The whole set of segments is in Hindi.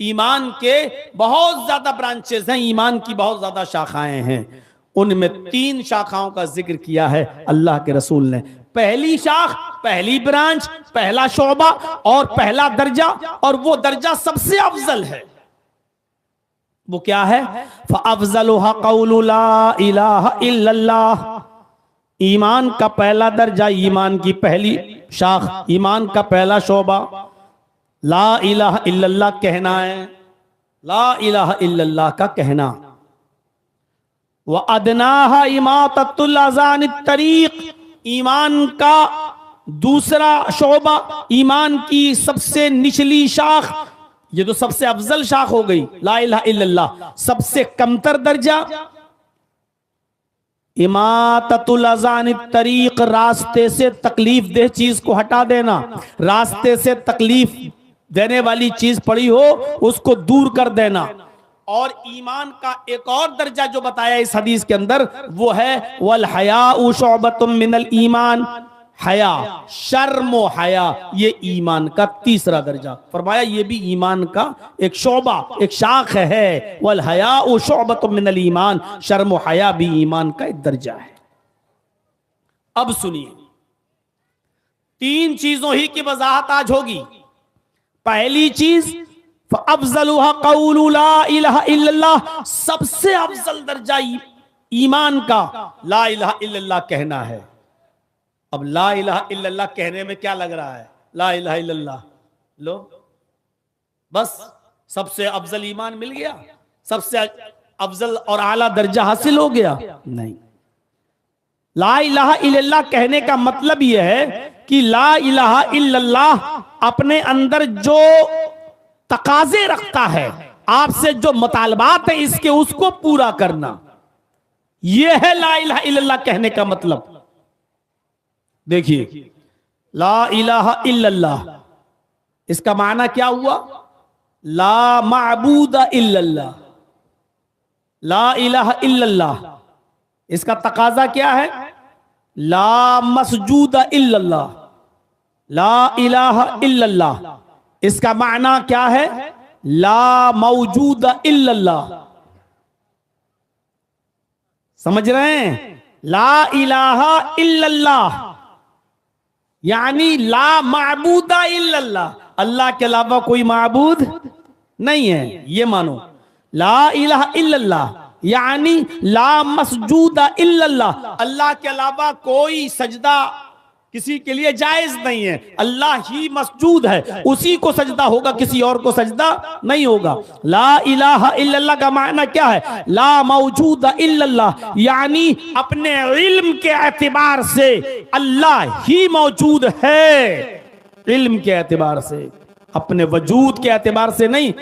ईमान के बहुत ज्यादा ब्रांचेस हैं, ईमान की बहुत ज्यादा शाखाएं हैं। उनमें 3 शाखाओं का जिक्र किया है अल्लाह के रसूल ने। पहली शाख, पहली ब्रांच, पहला शोबा और पहला दर्जा, और वो दर्जा सबसे अफजल है, वो क्या है? फ़अफ़ज़लुहा क़ौलु ला इलाहा इल्लल्लाह। ईमान का पहला दर्जा, ईमान की पहली शाख, ईमान का पहला शोबा ला इलाहा इल्लल्लाह कहना है, ला इलाहा इल्लल्लाह का कहना। व अदनाहा इमाततुल अज़ान तरीक। ईमान का दूसरा शोबा, ईमान की सबसे निचली शाख, ये तो सबसे अफजल शाख हो गई ला इलाहा इल्लल्लाह। सबसे कमतर दर्जा इमाततुल अज़ान तरीक, रास्ते से तकलीफ देह चीज को हटा देना, रास्ते से तकलीफ देने वाली चीज पड़ी हो उसको दूर कर देना। और ईमान का एक और दर्जा जो बताया इस हदीस के अंदर वो है वल हयाउ शुअबतुम मिनल ईमान। हया, शर्म व हया, ये ईमान का तीसरा दर्जा। फरमाया ये भी ईमान का एक शोबा, एक शाख है। वल हयाउ शुअबतुम मिनल ईमान, शर्म व हया भी ईमान का एक दर्जा है। अब सुनिए, 3 चीजों ही की वजाहत आज होगी। पहली चीज फ़अफ़ज़लुहा क़ौलु ला इलाहा इल्लल्लाह, सबसे अफजल दर्जा ईमान का ला इलाहा इल्लल्लाह कहना है। अब ला इलाहा इल्लल्लाह कहने में क्या लग रहा है? ला इलाहा इल्लल्लाह लो, बस सबसे अफजल ईमान मिल गया, सबसे अफजल और आला दर्जा हासिल हो गया? नहीं। ला इलाहा इल्लल्लाह कहने का मतलब यह है कि ला इलाहा इल्लल्लाह अपने अंदर जो तकाजे रखता है, आपसे जो मुतालबात है इसके, उसको पूरा करना, यह है ला इलाहा इल्लल्लाह कहने का मतलब। देखिए, ला इलाहा इल्लल्लाह इसका माना क्या हुआ? ला माबूदा इल्लल्लाह। ला इलाहा इल्लल्लाह इसका तकाजा क्या है? ला मसजूदा इल्लल्लाह। ला इलाहा इल्लल्लाह इसका माना क्या है? ला मौजूदा इल्लल्लाह। समझ रहे हैं? ला इलाहा इल्लल्लाह यानी ला माबूदा इल्लल्लाह, अल्लाह के अलावा कोई माबूद नहीं है, ये मानो। ला इलाहा इल्लल्लाह यानी ला मसजूदा इल्लल्लाह, अल्लाह के अलावा कोई सजदा किसी के लिए जायज नहीं है, अल्लाह ही मसजूद है, उसी को सजदा होगा, किसी और को सजदा नहीं होगा। ला इलाहा इल्लल्लाह का माना क्या है? ला मौजूदा इल्लल्लाह यानी अपने इल्म के एतबार से अल्लाह ही मौजूद है, इल्म के एतबार से, अपने वजूद के एतबार से नहीं।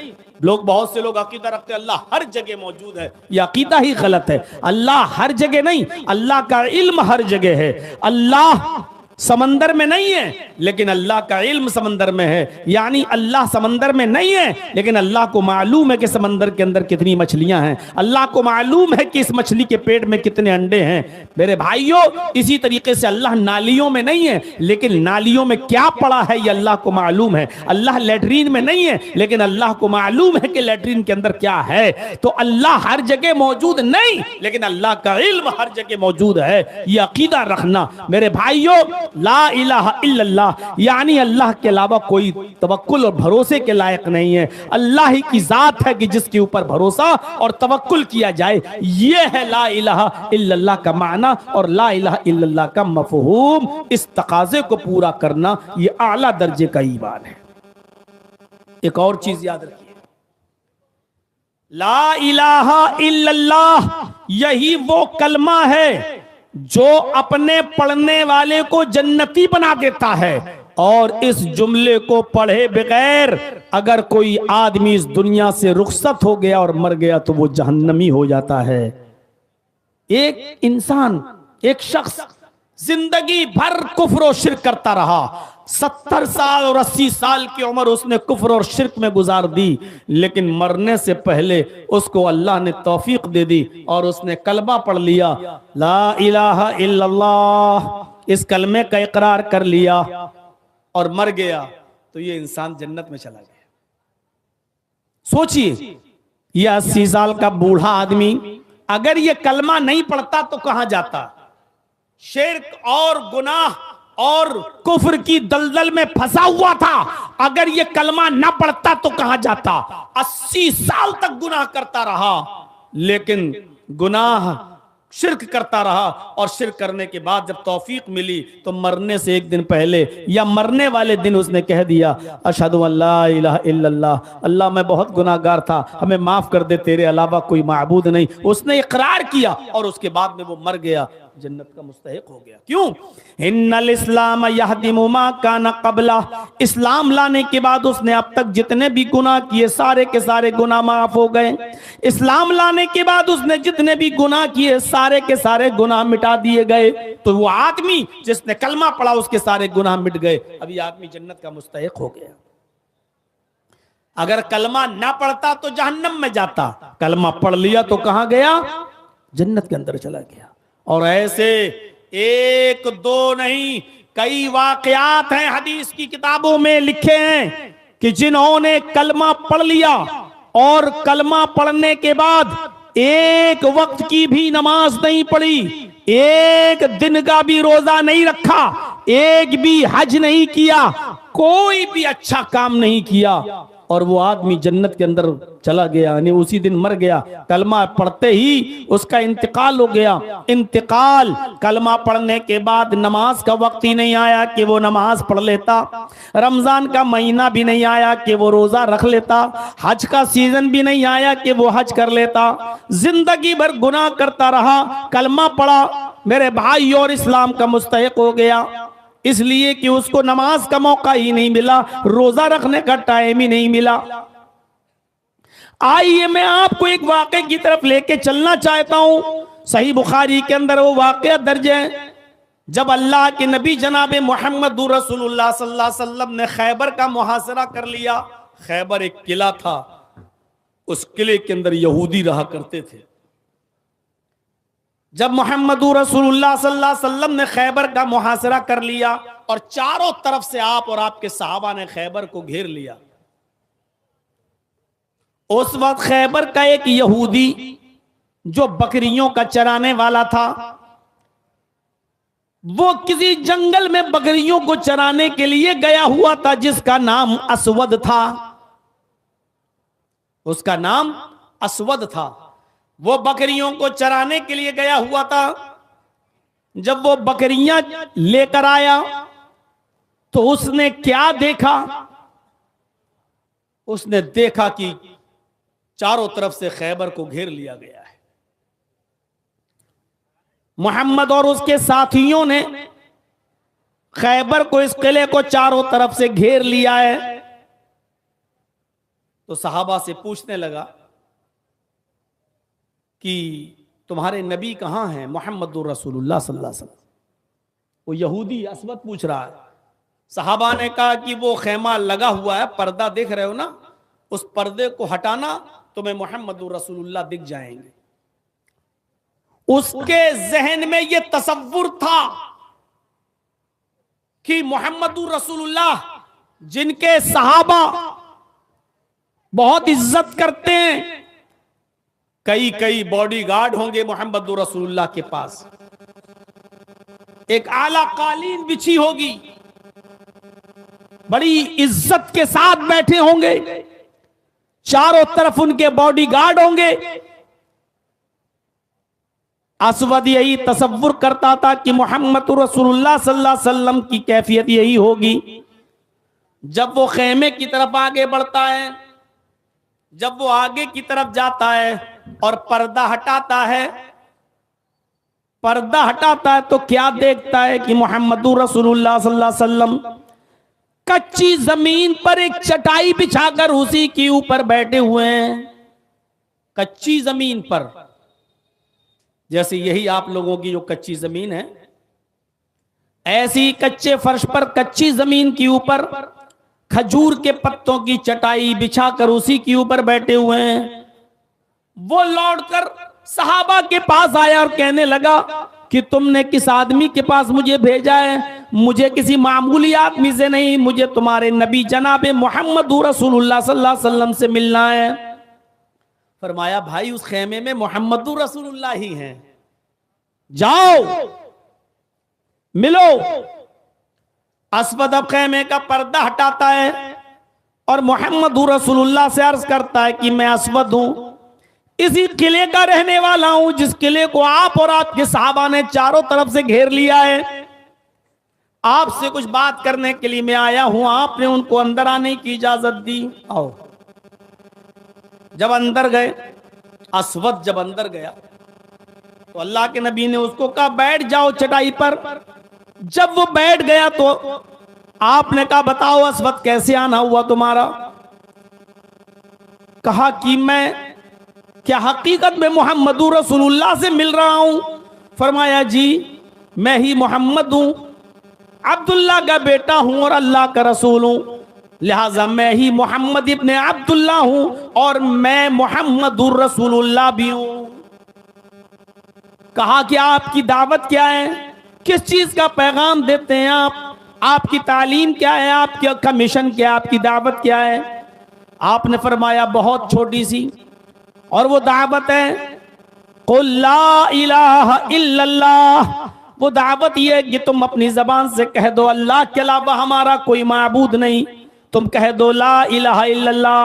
लोग, बहुत से लोग अकीदा रखते हैं अल्लाह हर जगह मौजूद है, यह अकीदा ही गलत है। अल्लाह हर जगह नहीं, अल्लाह का इल्म हर जगह है। अल्लाह समंदर में नहीं है लेकिन अल्लाह का इल्म समंदर में है, यानी अल्लाह समंदर में नहीं है लेकिन अल्लाह को मालूम है कि समंदर के अंदर कितनी मछलियां हैं, अल्लाह को मालूम है कि इस मछली के पेट में कितने अंडे हैं। मेरे भाइयों, इसी तरीके से अल्लाह नालियों में नहीं है लेकिन नालियों में क्या पड़ा है ये अल्लाह को मालूम है। अल्लाह लैट्रीन में नहीं है लेकिन अल्लाह को मालूम है कि लैट्रीन के अंदर क्या है। तो अल्लाह हर जगह मौजूद नहीं लेकिन अल्लाह का इल्म हर जगह मौजूद है, यह अकीदा रखना। मेरे भाइयों, ला इलाहा इल्लल्लाह यानी अल्लाह के अलावा कोई तवक्कुल और भरोसे के लायक नहीं है। अल्लाह ही की जात है कि जिसके ऊपर भरोसा और तवक्कुल किया जाए, यह है ला इलाहा इल्लल्लाह का माना और ला इलाहा इल्लल्लाह का मफहूम। इस तकाजे को पूरा करना यह आला दर्जे का ईमान है। एक और चीज याद रखिए, ला इलाहा इल्लल्लाह यही वो कलमा है जो अपने पढ़ने वाले को जन्नती बना देता है, और इस जुमले को पढ़े बगैर अगर कोई आदमी इस दुनिया से रुखसत हो गया और मर गया तो वो जहन्नमी हो जाता है। एक इंसान, एक शख्स जिंदगी भर कुफ्र और शिर्क करता रहा, 70 साल और 80 साल की उम्र उसने कुफ्र और शिर्क में गुजार दी, लेकिन मरने से पहले उसको अल्लाह ने तौफीक दे दी और उसने कलमा पढ़ लिया, ला इलाहा इल्लल्लाह, इस कलमे का इकरार कर लिया और मर गया, तो ये इंसान जन्नत में चला गया। सोचिए, यह 80 साल का बूढ़ा आदमी अगर ये कलमा नहीं पढ़ता तो कहां जाता? शिर्क और गुनाह और कुफ्र की दलदल में फंसा हुआ था। अगर ये कलमा ना पढ़ता तो कहां जाता? 80 साल तक गुनाह करता रहा, लेकिन गुनाह शिर्क करता रहा, और शिर्क करने के बाद जब तौफीक मिली तो मरने से एक दिन पहले या मरने वाले दिन उसने कह दिया, अशहदु अल्ला इलाहा इल्लल्लाह, अल्लाह मैं बहुत गुनाहगार था, हमें माफ कर दे, तेरे अलावा कोई माबूद नहीं। उसने इकरार किया और उसके बाद में वो मर गया, जन्नत का मुस्तहिक हो गया। क्यों? इन्नल इस्लाम यहदिमु मा काना क़ब्ला, इस्लाम लाने के बाद उसने अब तक जितने भी गुनाह किए सारे के सारे गुनाह माफ हो गए। इस्लाम लाने के बाद उसने जितने भी गुनाह किए सारे के सारे गुनाह मिटा दिए गए। तो वो आदमी जिसने कलमा पढ़ा उसके सारे गुनाह मिट गए, अभी आदमी जन्नत का मुस्तहिक हो गया। अगर कलमा ना पढ़ता तो जहन्नम में जाता, कलमा पढ़ लिया तो कहां गया? जन्नत के अंदर चला गया। और ऐसे एक दो नहीं, कई वाकयात हैं हदीस की किताबों में लिखे हैं कि जिन्होंने कलमा पढ़ लिया और कलमा पढ़ने के बाद एक वक्त की भी नमाज नहीं पढ़ी, एक दिन का भी रोजा नहीं रखा, एक भी हज नहीं किया, कोई भी अच्छा काम नहीं किया, और वो आदमी जन्नत के अंदर चला गया, यानी उसी दिन मर गया। कलमा पढ़ते ही उसका इंतकाल हो गया। इंतकाल कलमा पढ़ने के बाद नमाज का वक्त ही नहीं आया कि वो नमाज पढ़ लेता, रमजान का महीना भी नहीं आया कि वो रोजा रख लेता, हज का सीजन भी नहीं आया कि वो हज कर लेता। जिंदगी भर गुनाह करता रहा, कलमा पढ़ा, मेरे भाई और इस्लाम का मुस्तहिक हो गया, इसलिए कि उसको नमाज का मौका ही नहीं मिला, रोजा रखने का टाइम ही नहीं मिला। आइए मैं आपको एक वाक़े की तरफ लेके चलना चाहता हूं। सही बुखारी के अंदर वो वाक़या दर्ज है, जब अल्लाह के नबी जनाब मोहम्मद रसूलुल्लाह सल्लल्लाहु अलैहि वसल्लम ने खैबर का मुहासरा कर लिया। खैबर एक किला था, उस किले के अंदर यहूदी रहा करते थे। जब मोहम्मद रसूलुल्लाह सल्लल्लाहु अलैहि वसल्लम ने खैबर का मुहासरा कर लिया और चारों तरफ से आप और आपके सहाबा ने खैबर को घेर लिया, उस वक्त खैबर का एक यहूदी जो बकरियों का चराने वाला था, वो किसी जंगल में बकरियों को चराने के लिए गया हुआ था, जिसका नाम असवद था। उसका नाम असवद था। वो बकरियों को चराने के लिए गया हुआ था। जब वो बकरियां लेकर आया तो उसने क्या देखा? उसने देखा कि चारों तरफ से खैबर को घेर लिया गया है। मोहम्मद और उसके साथियों ने खैबर को, इस किले को चारों तरफ से घेर लिया है। तो सहाबा से पूछने लगा कि तुम्हारे नबी कहां हैं? मोहम्मद रसूलुल्लाह सल्लल्लाहु अलैहि वसल्लम। वो यहूदी असवद पूछ रहा है। सहाबा ने कहा कि वो खेमा लगा हुआ है, पर्दा देख रहे हो ना, उस पर्दे को हटाना, तुम्हें मोहम्मद रसूलुल्लाह दिख जाएंगे। उसके जहन में ये तसव्वुर था कि मोहम्मद रसूलुल्लाह, जिनके सहाबा बहुत इज्जत करते हैं, कई कई बॉडीगार्ड होंगे मोहम्मद रसूलुल्लाह के पास, एक आला कालीन बिछी होगी, बड़ी इज्जत के साथ बैठे होंगे, चारों तरफ उनके बॉडीगार्ड होंगे। असवद यही तसव्वुर करता था कि मोहम्मद रसूलुल्लाह सल्लल्लाहु अलैहि वसल्लम की कैफियत यही होगी। जब वो खेमे की तरफ आगे बढ़ता है, जब वो आगे की तरफ जाता है और पर्दा हटाता है, पर्दा हटाता है तो क्या देखता है कि मोहम्मद रसूलुल्लाह सल्लल्लाहु अलैहि वसल्लम कच्ची जमीन पर एक चटाई बिछाकर उसी के ऊपर बैठे हुए हैं। कच्ची जमीन पर, जैसे यही आप लोगों की जो कच्ची जमीन है, ऐसी कच्चे फर्श पर कच्ची जमीन के ऊपर खजूर के पत्तों की चटाई बिछाकर उसी के ऊपर बैठे हुए हैं। वो लौटकर सहाबा के पास आया और कहने लगा कि तुमने किस आदमी के पास मुझे भेजा है? मुझे किसी मामूली आदमी से नहीं, मुझे तुम्हारे नबी जनाब मोहम्मद रसूलुल्लाह सल्लल्लाहु अलैहि वसल्लम से मिलना है। फरमाया भाई उस खेमे में मोहम्मद रसूलुल्लाह ही हैं, जाओ मिलो। अस्वद अब खेमे का पर्दा हटाता है और मोहम्मद रसूलुल्लाह से अर्ज करता है कि मैं अस्वद हूं, इसी किले का रहने वाला हूं जिस किले को आप और आपके सहाबा ने चारों तरफ से घेर लिया है। आपसे कुछ बात करने के लिए मैं आया हूं, आपने उनको अंदर आने की इजाजत दी, आओ। जब अंदर गए, अस्वद जब अंदर गया तो अल्लाह के नबी ने उसको कहा बैठ जाओ चटाई पर। जब वो बैठ गया तो आपने कहा बताओ अस्वद कैसे आना हुआ तुम्हारा? कहा कि मैं क्या हकीकत में मोहम्मद रसूलुल्लाह से मिल रहा हूं? फरमाया जी मैं ही मोहम्मद हूं, अब्दुल्लाह का बेटा हूं और अल्लाह का रसूल हूं, लिहाजा मैं ही मोहम्मद इब्ने अब्दुल्लाह हूं और मैं मोहम्मद रसूलुल्लाह भी हूं। कहा कि आपकी दावत क्या है, किस चीज का पैगाम देते हैं आप, आपकी तालीम क्या है, आपका मिशन क्या है, आपकी दावत क्या है? आपने फरमाया बहुत छोटी सी, और वो दावत है कुल ला इलाहा इल्लल्लाह। वो दावत ये है कि तुम अपनी जबान से कह दो अल्लाह के अलावा हमारा कोई माबूद नहीं, तुम कह दो ला इलाहा इल्लल्लाह,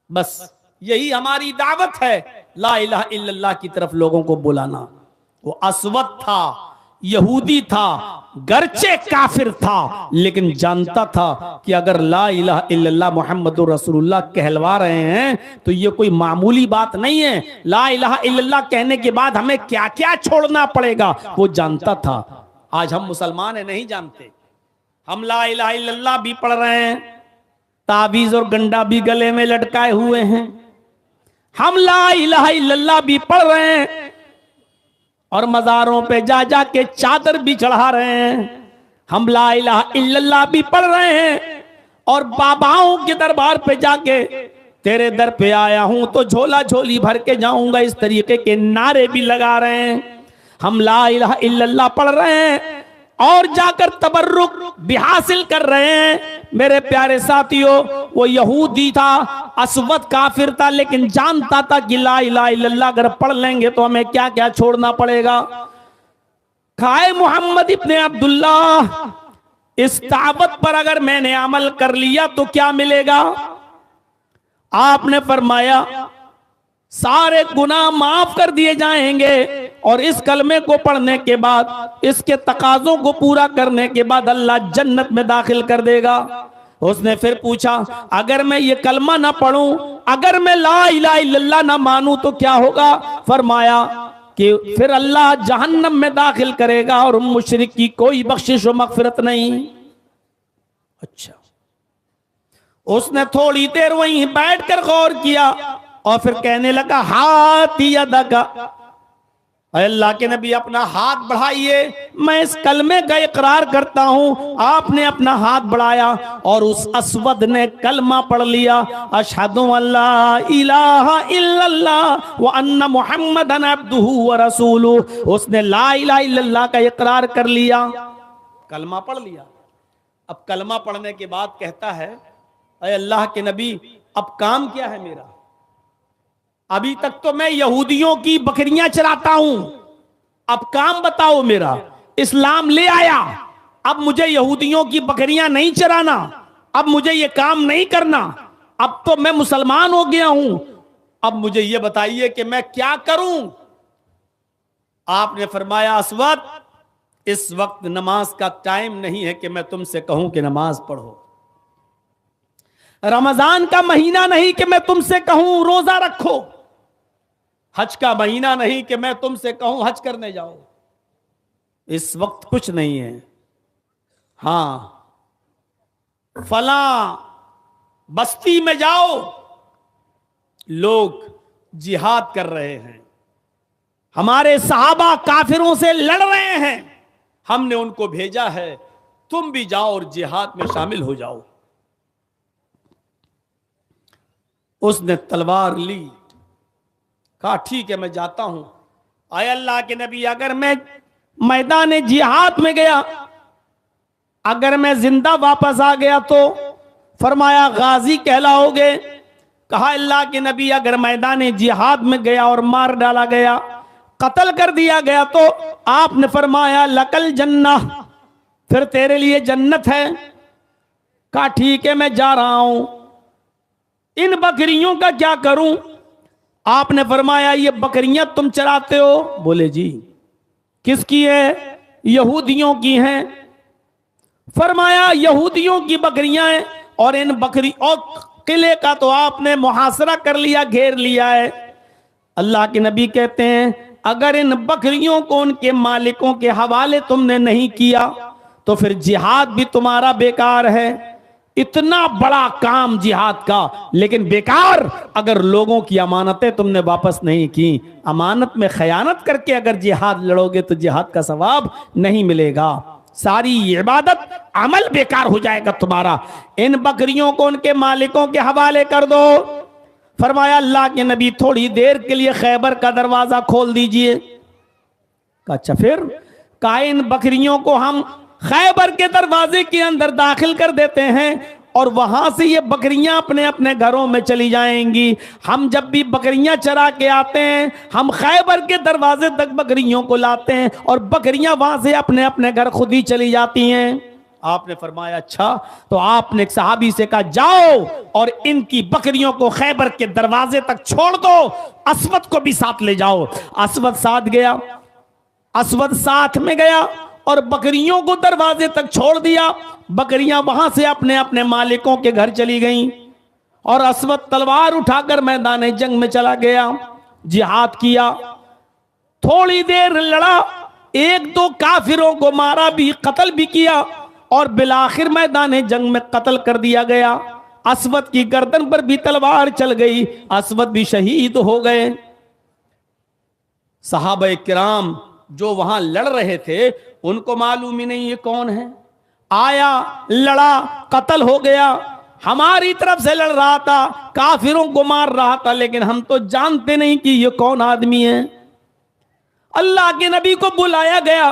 बस यही हमारी दावत है, ला इलाहा इल्लल्लाह की तरफ लोगों को बुलाना। वो अस्वद था, यहूदी था, गर्चे काफिर था, लेकिन जानता था कि अगर ला इलाहा इल्लल्लाह मुहम्मदुर रसूलुल्लाह कहलवा रहे हैं तो ये कोई मामूली बात नहीं है। ला इलाहा इल्लल्लाह कहने के बाद हमें क्या क्या छोड़ना पड़ेगा वो जानता था। आज हम मुसलमान हैं, नहीं जानते। हम ला इलाहा इल्लल्लाह भी पढ़ रहे हैं, ताबीज और गंडा भी गले में लटकाए हुए हैं। हम ला इलाहा इल्लल्लाह भी पढ़ रहे हैं और मज़ारों पे जा जा के चादर भी चढ़ा रहे हैं। हम ला इलाहा इल्लल्लाह भी पढ़ रहे हैं और बाबाओं के दरबार पे जाके तेरे दर पे आया हूं तो झोला झोली भर के जाऊंगा, इस तरीके के नारे भी लगा रहे हैं। हम ला इलाहा इल्लल्लाह पढ़ रहे हैं और जाकर तबर्रुक भी हासिल कर रहे हैं। मेरे प्यारे साथियों, वो यहूदी था, अस्वद काफिर था, लेकिन जानता था कि ला इलाहा इल्लल्लाह अगर पढ़ लेंगे तो हमें क्या क्या छोड़ना पड़ेगा। खाए मोहम्मद इब्ने अब्दुल्लाह, इस दावत पर अगर मैंने अमल कर लिया तो क्या मिलेगा? आपने फरमाया सारे गुनाह माफ कर दिए जाएंगे और इस कलमे को पढ़ने के बाद, इसके तकाजों को पूरा करने के बाद अल्लाह जन्नत में दाखिल कर देगा। उसने फिर पूछा अगर मैं ये कलमा ना पढ़ूं, अगर मैं ला इलाहा इल्लल्लाह ना मानूं तो क्या होगा? फरमाया कि फिर अल्लाह जहन्नम में दाखिल करेगा और मुशरिक की कोई बख्शिश और मगफिरत नहीं। अच्छा, उसने थोड़ी देर वहीं बैठकर गौर किया और फिर कहने लगा हाथ यदका, अल्लाह के नबी अपना हाथ बढ़ाइए, मैं इस कलमे का इकरार करता हूं। आपने अपना हाथ बढ़ाया और उस अस्वद ने कलमा पढ़ लिया, अशहदु अल्ला इलाहा इल्लल्लाह व अन्ना मुहम्मदन अब्दुहु व रसूलुहु। उसने ला इलाहा इल्लल्लाह का इकरार कर लिया, कलमा पढ़ लिया। अब कलमा पढ़ने के बाद कहता है अरे अल्लाह के नबी अब काम क्या है मेरा? अभी तक तो मैं यहूदियों की बकरियां चराता हूं, अब काम बताओ मेरा। इस्लाम ले आया, अब मुझे यहूदियों की बकरियां नहीं चराना, अब मुझे ये काम नहीं करना, अब तो मैं मुसलमान हो गया हूं, अब मुझे ये बताइए कि मैं क्या करूं? आपने फरमाया अस्वद, इस वक्त नमाज का टाइम नहीं है कि मैं तुमसे कहूं कि नमाज पढ़ो। रमजान का महीना नहीं कि मैं तुमसे कहूं रोजा रखो। हज का महीना नहीं कि मैं तुमसे कहूं हज करने जाओ। इस वक्त कुछ नहीं है। हां, फला बस्ती में जाओ, लोग जिहाद कर रहे हैं, हमारे सहाबा काफिरों से लड़ रहे हैं, हमने उनको भेजा है, तुम भी जाओ और जिहाद में शामिल हो जाओ। उसने तलवार ली, कहा ठीक है मैं जाता हूं। आए अल्लाह के नबी, अगर मैं मैदान जिहाद में गया अगर मैं जिंदा वापस आ गया तो फरमाया गाजी कहलाओगे। कहा अल्लाह के नबी अगर मैदान जिहाद में गया और मार डाला गया, कत्ल कर दिया गया, तो आपने फरमाया लकल जन्ना, फिर तेरे लिए जन्नत है। कहा ठीक है मैं जा रहा हूं, इन बकरियों का क्या करूं? आपने फरमाया ये बकरियां तुम चराते हो? बोले जी। किसकी है? यहूदियों की हैं। फरमाया यहूदियों की बकरियां हैं, और इन बकरी और किले का तो आपने मुहासरा कर लिया, घेर लिया है। अल्लाह के नबी कहते हैं अगर इन बकरियों को उनके मालिकों के हवाले तुमने नहीं किया तो फिर जिहाद भी तुम्हारा बेकार है। इतना बड़ा काम जिहाद का, लेकिन बेकार अगर लोगों की अमानतें तुमने वापस नहीं की। अमानत में खयानत करके अगर जिहाद लड़ोगे तो जिहाद का सवाब नहीं मिलेगा, सारी इबादत अमल बेकार हो जाएगा तुम्हारा। इन बकरियों को उनके मालिकों के हवाले कर दो। फरमाया अल्लाह के नबी थोड़ी देर के लिए खैबर का दरवाजा खोल दीजिए। अच्छा फिर? कहा इन बकरियों को हम खैबर के दरवाजे के अंदर दाखिल कर देते हैं और वहां से ये बकरियां अपने अपने घरों में चली जाएंगी। हम जब भी बकरियां चरा के आते हैं हम खैबर के दरवाजे तक बकरियों को लाते हैं और बकरियां वहां से अपने अपने घर खुद ही चली जाती हैं। आपने फरमाया अच्छा। तो आपने एक सहाबी से कहा जाओ और इनकी बकरियों को खैबर के दरवाजे तक छोड़ दो, असवद को भी साथ ले जाओ। असवद साथ गया, असवद साथ में गया और बकरियों को दरवाजे तक छोड़ दिया। बकरियां वहां से अपने अपने मालिकों के घर चली गईं और असवद तलवार उठाकर मैदान जंग में चला गया, जिहाद किया, थोड़ी देर लड़ा, एक दो काफिरों को मारा भी, कत्ल भी किया और बिलाखिर मैदान जंग में कत्ल कर दिया गया। असवद की गर्दन पर भी तलवार चल गई, असवद भी शहीद हो गए। सहाबा किराम जो वहां लड़ रहे थे उनको मालूम ही नहीं ये कौन है। आया, लड़ा, कत्ल हो गया, हमारी तरफ से लड़ रहा था, काफिरों को मार रहा था, लेकिन हम तो जानते नहीं कि ये कौन आदमी है। अल्लाह के नबी को बुलाया गया।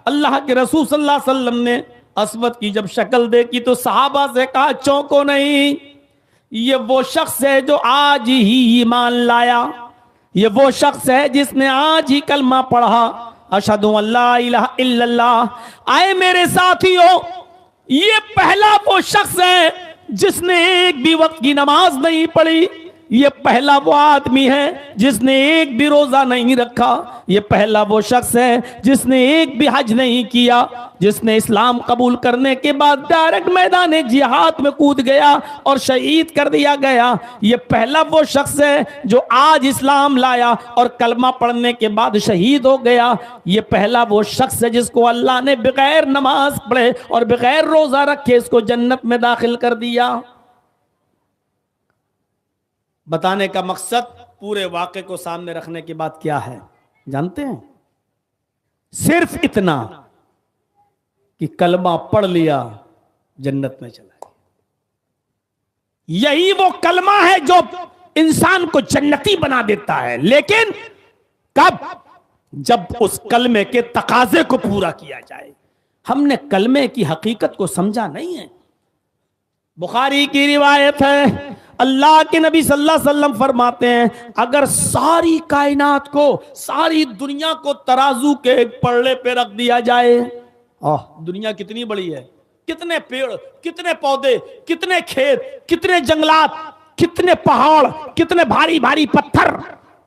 अल्लाह के रसूल सल्लल्लाहु अलैहि वसल्लम ने असवद की जब शक्ल देखी तो सहाबा से कहा चौंको नहीं, ये वो शख्स है जो आज ही ईमान लाया, ये वो शख्स है जिसने आज ही कलमा पढ़ा, अशहदु अल्ला इलाहा इल्लल्लाह। आए मेरे साथियों, ये पहला वो शख्स है जिसने एक भी वक्त की नमाज नहीं पढ़ी, ये पहला वो आदमी है जिसने एक भी रोजा नहीं रखा, ये पहला वो शख्स है जिसने एक भी हज नहीं किया, जिसने इस्लाम कबूल करने के बाद डायरेक्ट मैदान जिहाद में कूद गया और शहीद कर दिया गया। ये पहला वो शख्स है जो आज इस्लाम लाया और कलमा पढ़ने के बाद शहीद हो गया। ये पहला वो शख्स है जिसको अल्लाह ने बगैर नमाज पढ़े और बगैर रोजा रखे इसको जन्नत में दाखिल कर दिया। बताने का मकसद पूरे वाक़े को सामने रखने के बाद क्या है जानते हैं? सिर्फ इतना कि कलमा पढ़ लिया, जन्नत में चला गया। यही वो कलमा है जो इंसान को जन्नती बना देता है, लेकिन कब? जब उस कलमे के तकाजे को पूरा किया जाए। हमने कलमे की हकीकत को समझा नहीं है। बुखारी की रिवायत है, अल्लाह के नबी सल्लल्लाहु अलैहि वसल्लम फरमाते हैं अगर सारी कायनात को, सारी दुनिया को तराजू के पल्ले पे रख दिया जाए, दुनिया कितनी बड़ी है, कितने पेड़, कितने पौधे, कितने खेत, कितने जंगलात, कितने पहाड़, कितने भारी भारी पत्थर,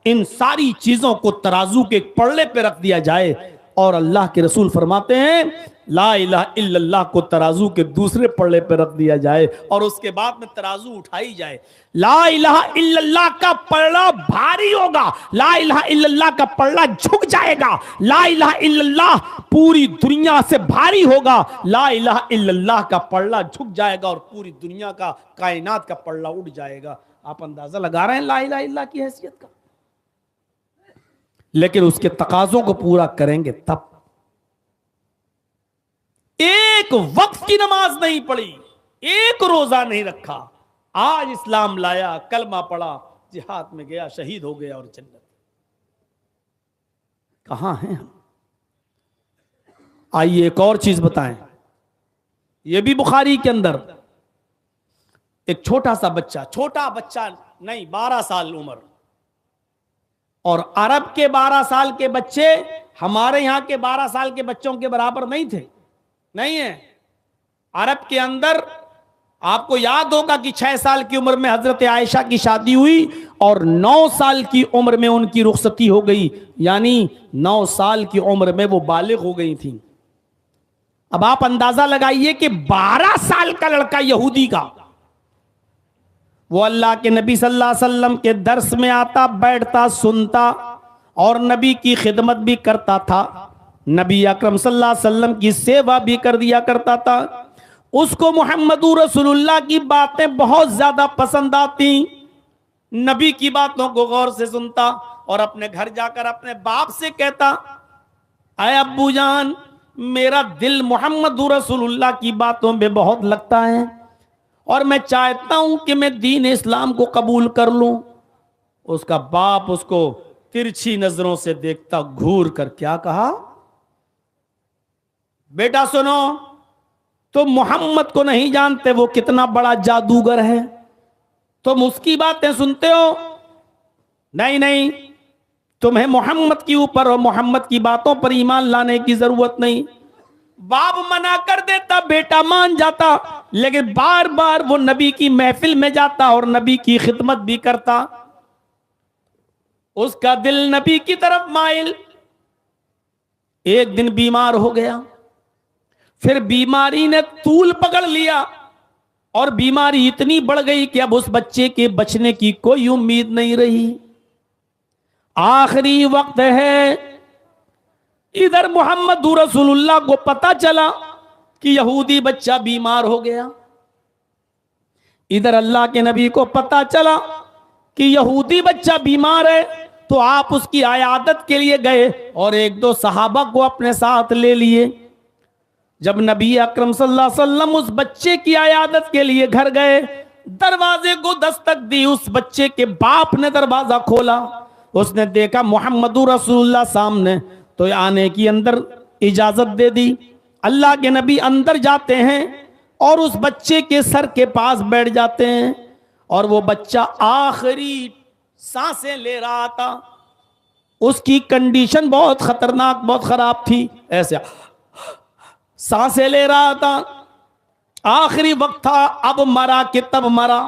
इन सारी चीजों को तराजू के पल्ले पे रख दिया जाए और अल्लाह के रसूल फरमाते हैं ला इलाहा इल्लल्लाह को तराजू के दूसरे पल्ले पे रख दिया जाए और उसके बाद में तराजू उठाई जाए, ला इलाहा इल्लल्लाह का पल्ला भारी होगा, ला इलाहा इल्लल्लाह का पल्ला झुक जाएगा, ला इलाहा इल्लल्लाह पूरी दुनिया से भारी होगा, ला इलाहा इल्लल्लाह का पल्ला झुक जाएगा और पूरी दुनिया का, कायनात का पल्ला उठ जाएगा। आप अंदाजा लगा रहे हैं ला इलाहा इल्लल्लाह की हैसियत का। लेकिन उसके तकाजों को पूरा करेंगे तब। एक वक्त की नमाज नहीं पढ़ी, एक रोजा नहीं रखा, आज इस्लाम लाया, कलमा पढ़ा, जिहाद में गया, शहीद हो गया और जन्नत। कहां हैं हम? आइए एक और चीज बताएं। ये भी बुखारी के अंदर। एक छोटा बच्चा नहीं, 12 साल उम्र, और अरब के 12 साल के बच्चे हमारे यहां के 12 साल के बच्चों के बराबर नहीं थे, नहीं है। अरब के अंदर आपको याद होगा कि 6 साल की उम्र में हजरत आयशा की शादी हुई और 9 साल की उम्र में उनकी रुखसती हो गई, यानी 9 साल की उम्र में वो बालिग हो गई थी। अब आप अंदाजा लगाइए कि 12 साल का लड़का यहूदी का, वो अल्लाह के नबी सल्लल्लाहु अलैहि वसल्लम के दर्स में आता, बैठता, सुनता और नबी की खिदमत भी करता था, नबी अकरम सल्लल्लाहु अलैहि वसल्लम की सेवा भी कर दिया करता था। उसको मुहम्मदुर रसूलुल्लाह की बातें बहुत ज्यादा पसंद आती, नबी की बातों को गौर से सुनता और अपने घर जाकर अपने बाप से कहता, अय अब्बू जान, मेरा दिल मुहम्मदुर रसूलुल्लाह की बातों में बहुत लगता है और मैं चाहता हूं कि मैं दीन इस्लाम को कबूल कर लूं। उसका बाप उसको तिरछी नजरों से देखता, घूर कर क्या कहा, बेटा सुनो, तुम मोहम्मद को नहीं जानते, वो कितना बड़ा जादूगर है, तुम उसकी बातें सुनते हो? नहीं नहीं, तुम्हें मोहम्मद के ऊपर और मोहम्मद की बातों पर ईमान लाने की जरूरत नहीं। बाप मना कर देता, बेटा मान जाता, लेकिन बार बार वो नबी की महफिल में जाता और नबी की खिदमत भी करता। उसका दिल नबी की तरफ माइल। एक दिन बीमार हो गया, फिर बीमारी ने तूल पकड़ लिया और बीमारी इतनी बढ़ गई कि अब उस बच्चे के बचने की कोई उम्मीद नहीं रही। आखिरी वक्त है, इधर मोहम्मद रसूलुल्लाह को पता चला कि यहूदी बच्चा बीमार हो गया, इधर अल्लाह के नबी को पता चला कि यहूदी बच्चा बीमार है, तो आप उसकी आयादत के लिए गए और 1-2 सहाबा को अपने साथ ले लिए। जब नबी अकरम सल्लल्लाहु अलैहि वसल्लम उस बच्चे की आयादत के लिए घर गए, दरवाजे को दस्तक दी, उस बच्चे के बाप ने दरवाजा खोला, उसने देखा मुहम्मदुर रसूलुल्लाह सामने, तो आने की अंदर इजाजत दे दी। अल्लाह के नबी अंदर जाते हैं और उस बच्चे के सर के पास बैठ जाते हैं और वो बच्चा आखिरी सांसें ले रहा था, उसकी कंडीशन बहुत खतरनाक, बहुत खराब थी, ऐसे सांसें ले रहा था, आखिरी वक्त था, अब मरा कि तब मरा,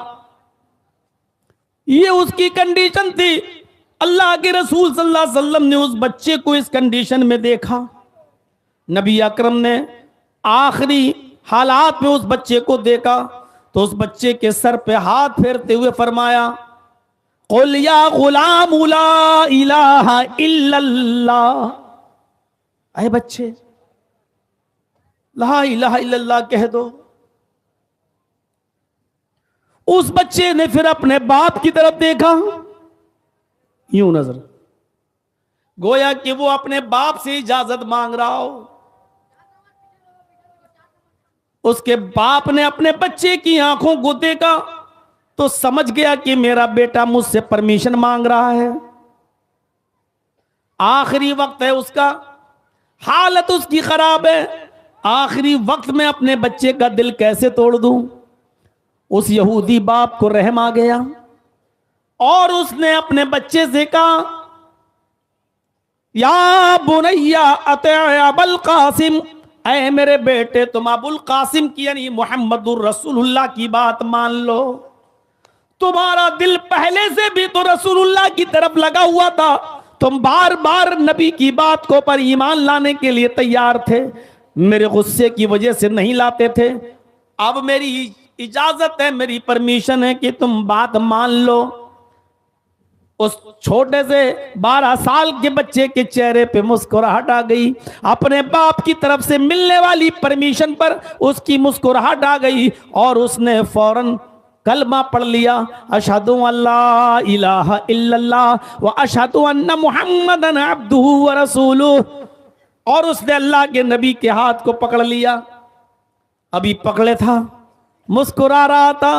ये उसकी कंडीशन थी। अल्लाह के रसूल सल्लल्लाहु अलैहि वसल्लम ने उस बच्चे को इस कंडीशन में देखा। नबी अकरम ने आखिरी हालात में उस बच्चे को देखा तो उस बच्चे के सर पे हाथ फेरते हुए फरमाया, कुल या गुलाम ला इलाहा इल्लल्लाह, अरे बच्चे ला इलाहा इल्लल्लाह कह दो। उस बच्चे ने फिर अपने बाप की तरफ देखा, यूं नजर, गोया कि वो अपने बाप से इजाजत मांग रहा हो। उसके बाप ने अपने बच्चे की आंखों को देखा तो समझ गया कि मेरा बेटा मुझसे परमिशन मांग रहा है, आखिरी वक्त है उसका, हालत उसकी खराब है, आखिरी वक्त में अपने बच्चे का दिल कैसे तोड़ दूं। उस यहूदी बाप को रहम आ गया और उसने अपने बच्चे से कहा, या बुनैया अते अबुल कासिम, ऐ मेरे बेटे तुम अबुल कासिम की यानी मुहम्मदुर रसूलुल्लाह की बात मान लो। तुम्हारा दिल पहले से भी तो रसूलुल्लाह की तरफ लगा हुआ था, तुम बार बार नबी की बात को पर ईमान लाने के लिए तैयार थे, मेरे गुस्से की वजह से नहीं लाते थे। अब मेरी इजाजत है, मेरी परमिशन है कि तुम बात मान लो। उस छोटे से 12 साल के बच्चे के चेहरे पे मुस्कुराहट आ गई, अपने बाप की तरफ से मिलने वाली परमिशन पर उसकी मुस्कुराहट आ गई और उसने फौरन कलमा पढ़ लिया, अशहदु अल्ला इलाहा इल्लल्लाह व अशहदु अन्ना मुहम्मदन अब्दुहु व रसूलुहु। और उसने अल्लाह के नबी के हाथ को पकड़ लिया, अभी पकड़े था, मुस्कुरा रहा था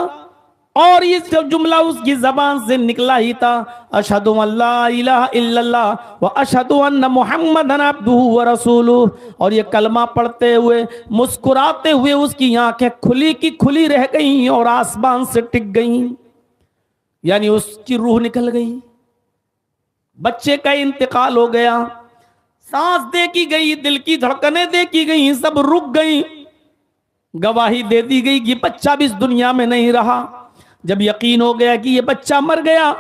और ये सब जुमला उसकी जबान से निकला ही था, अशहदु अल्ला इलाहा इल्लल्लाह व अशहदु अन्ना मुहम्मदन अब्दुहु व रसूलुहु। और ये कलमा पढ़ते हुए मुस्कुराते हुए उसकी आंखें खुली की खुली रह गईं और आसमान से टिक गईं, यानी उसकी रूह निकल गई। बच्चे का इंतकाल हो गया, सांस देखी गई, दिल की धड़कनें देखी गई, सब रुक गई। गवाही दे दी गई कि बच्चा भी इस दुनिया में नहीं रहा। जब यकीन हो गया कि ये बच्चा मर गया,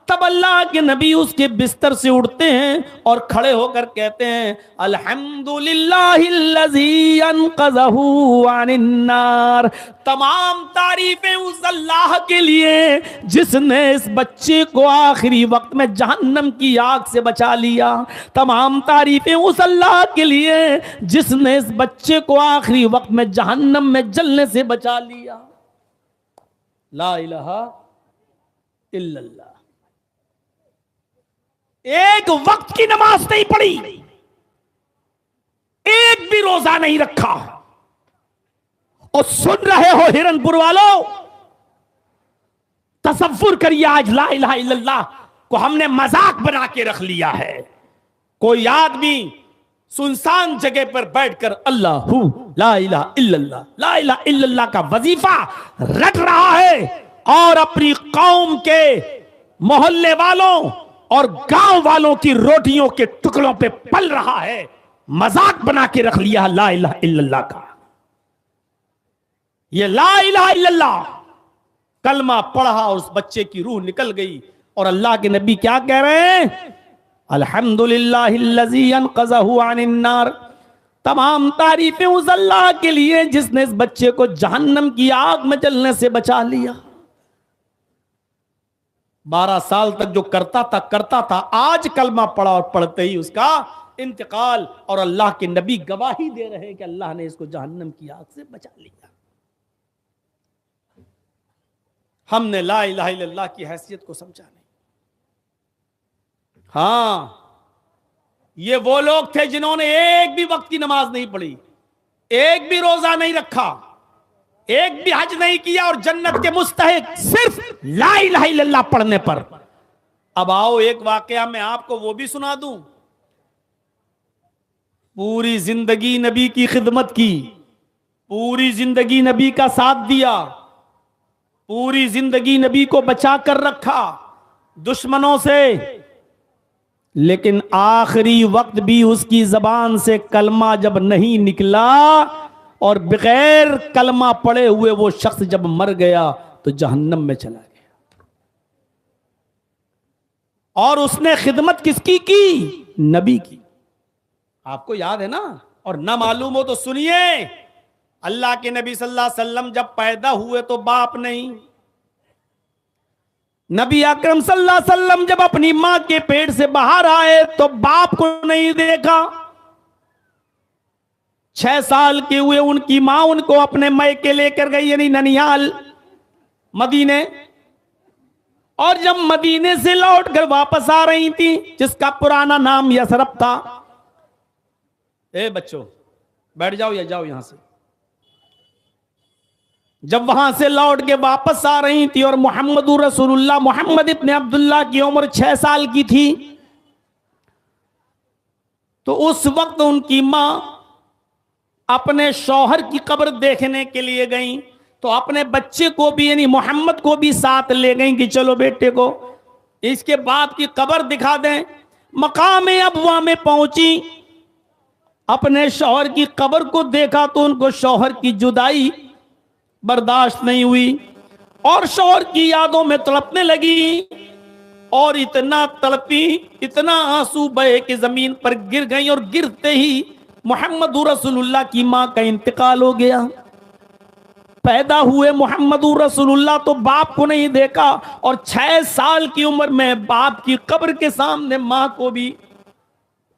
तब अल्लाह के नबी उसके बिस्तर से उठते हैं और खड़े होकर कहते हैं, अल्हम्दुलिल्लाहिल्लज़ी अनक़ज़हु अनिन्नार। तमाम तारीफें उस अल्लाह के लिए जिसने इस बच्चे को आखिरी वक्त में जहन्नम की आग से बचा लिया। तमाम तारीफें उस अल्लाह के लिए जिसने इस बच्चे को आखिरी वक्त में जहन्नम में जलने से बचा लिया। ला इलाहा इल्लल्लाह। एक वक्त की नमाज नहीं पढ़ी, एक भी रोजा नहीं रखा, और सुन रहे हो हिरनपुर वालों, तसव्वुर करिए आज ला इलाहा इल्लल्लाह को हमने मजाक बना के रख लिया है। कोई आदमी सुनसान जगह पर बैठकर अल्लाहू ला इलाहा इल्लल्लाह ला इलाहा इल्लल्लाह का वजीफा रट रहा है और अपनी कौम के मोहल्ले वालों और गांव वालों की रोटियों के टुकड़ों पे पल रहा है। मजाक बना के रख लिया ला इलाहा इल्लल्लाह का। ये ला इलाहा इल्लल्लाह कलमा पढ़ा और उस बच्चे की रूह निकल गई। और अल्लाह के नबी क्या कह रहे हैं, अल्हम्दुलिल्लाहिल्लज़ी अनक़ज़हु अनिन्नार। तमाम तारीफें उस अल्लाह के लिए जिसने इस बच्चे को जहन्नम की आग में जलने से बचा लिया। 12 साल तक जो करता था, आज कलमा पढ़ा और पढ़ते ही उसका इंतकाल, और अल्लाह के नबी गवाही दे रहे हैं कि अल्लाह ने इसको जहन्नम की आग से बचा लिया। हमने ला इलाहा इल्लल्लाह की हैसियत को समझा नहीं। हाँ, ये वो लोग थे जिन्होंने एक भी वक्त की नमाज नहीं पढ़ी, एक भी रोजा नहीं रखा, एक भी हज नहीं किया, और जन्नत के मुस्तहिक सिर्फ ला इलाहा इल्लल्लाह पढ़ने पर। अब आओ एक वाकया मैं आपको वो भी सुना दूं। पूरी जिंदगी नबी की खिदमत की, पूरी जिंदगी नबी का साथ दिया, पूरी जिंदगी नबी को बचा कर रखा दुश्मनों से, लेकिन आखिरी वक्त भी उसकी जबान से कलमा जब नहीं निकला और बगैर कलमा पढ़े हुए वो शख्स जब मर गया तो जहन्नम में चला गया। और उसने खिदमत किसकी की? नबी की। आपको याद है ना? और ना मालूम हो तो सुनिए, अल्लाह के नबी सल्लल्लाहु अलैहि वसल्लम जब पैदा हुए तो बाप नहीं। नबी अकरम सल्लल्लाहु अलैहि वसल्लम जब अपनी मां के पेट से बाहर आए तो बाप को नहीं देखा। 6 साल के हुए उनकी मां उनको अपने मैके लेकर गई, यानी ननिहाल मदीने। और जब मदीने से लौटकर वापस आ रही थी, जिसका पुराना नाम यसरब था। ए बच्चों बैठ जाओ या जाओ यहां से। जब वहां से लौट के वापस आ रही थी और मोहम्मदुर रसूलुल्लाह मोहम्मद इब्ने अब्दुल्लाह की उम्र 6 साल की थी, तो उस वक्त उनकी मां अपने शौहर की कब्र देखने के लिए गई। तो अपने बच्चे को भी यानी मोहम्मद को भी साथ ले गई कि चलो बेटे को इसके बाप की कब्र दिखा दें। मकाम अबवा में पहुंची, अपने शौहर की कब्र को देखा तो उनको शौहर की जुदाई बर्दाश्त नहीं हुई और शौहर की यादों में तड़पने लगी। और इतना तड़पी, इतना आंसू बहे कि जमीन पर गिर गई। और गिरते ही मोहम्मद रसूलुल्लाह की मां का इंतकाल हो गया। पैदा हुए मोहम्मद रसूलुल्लाह तो बाप को नहीं देखा, और 6 साल की उम्र में बाप की कब्र के सामने मां को भी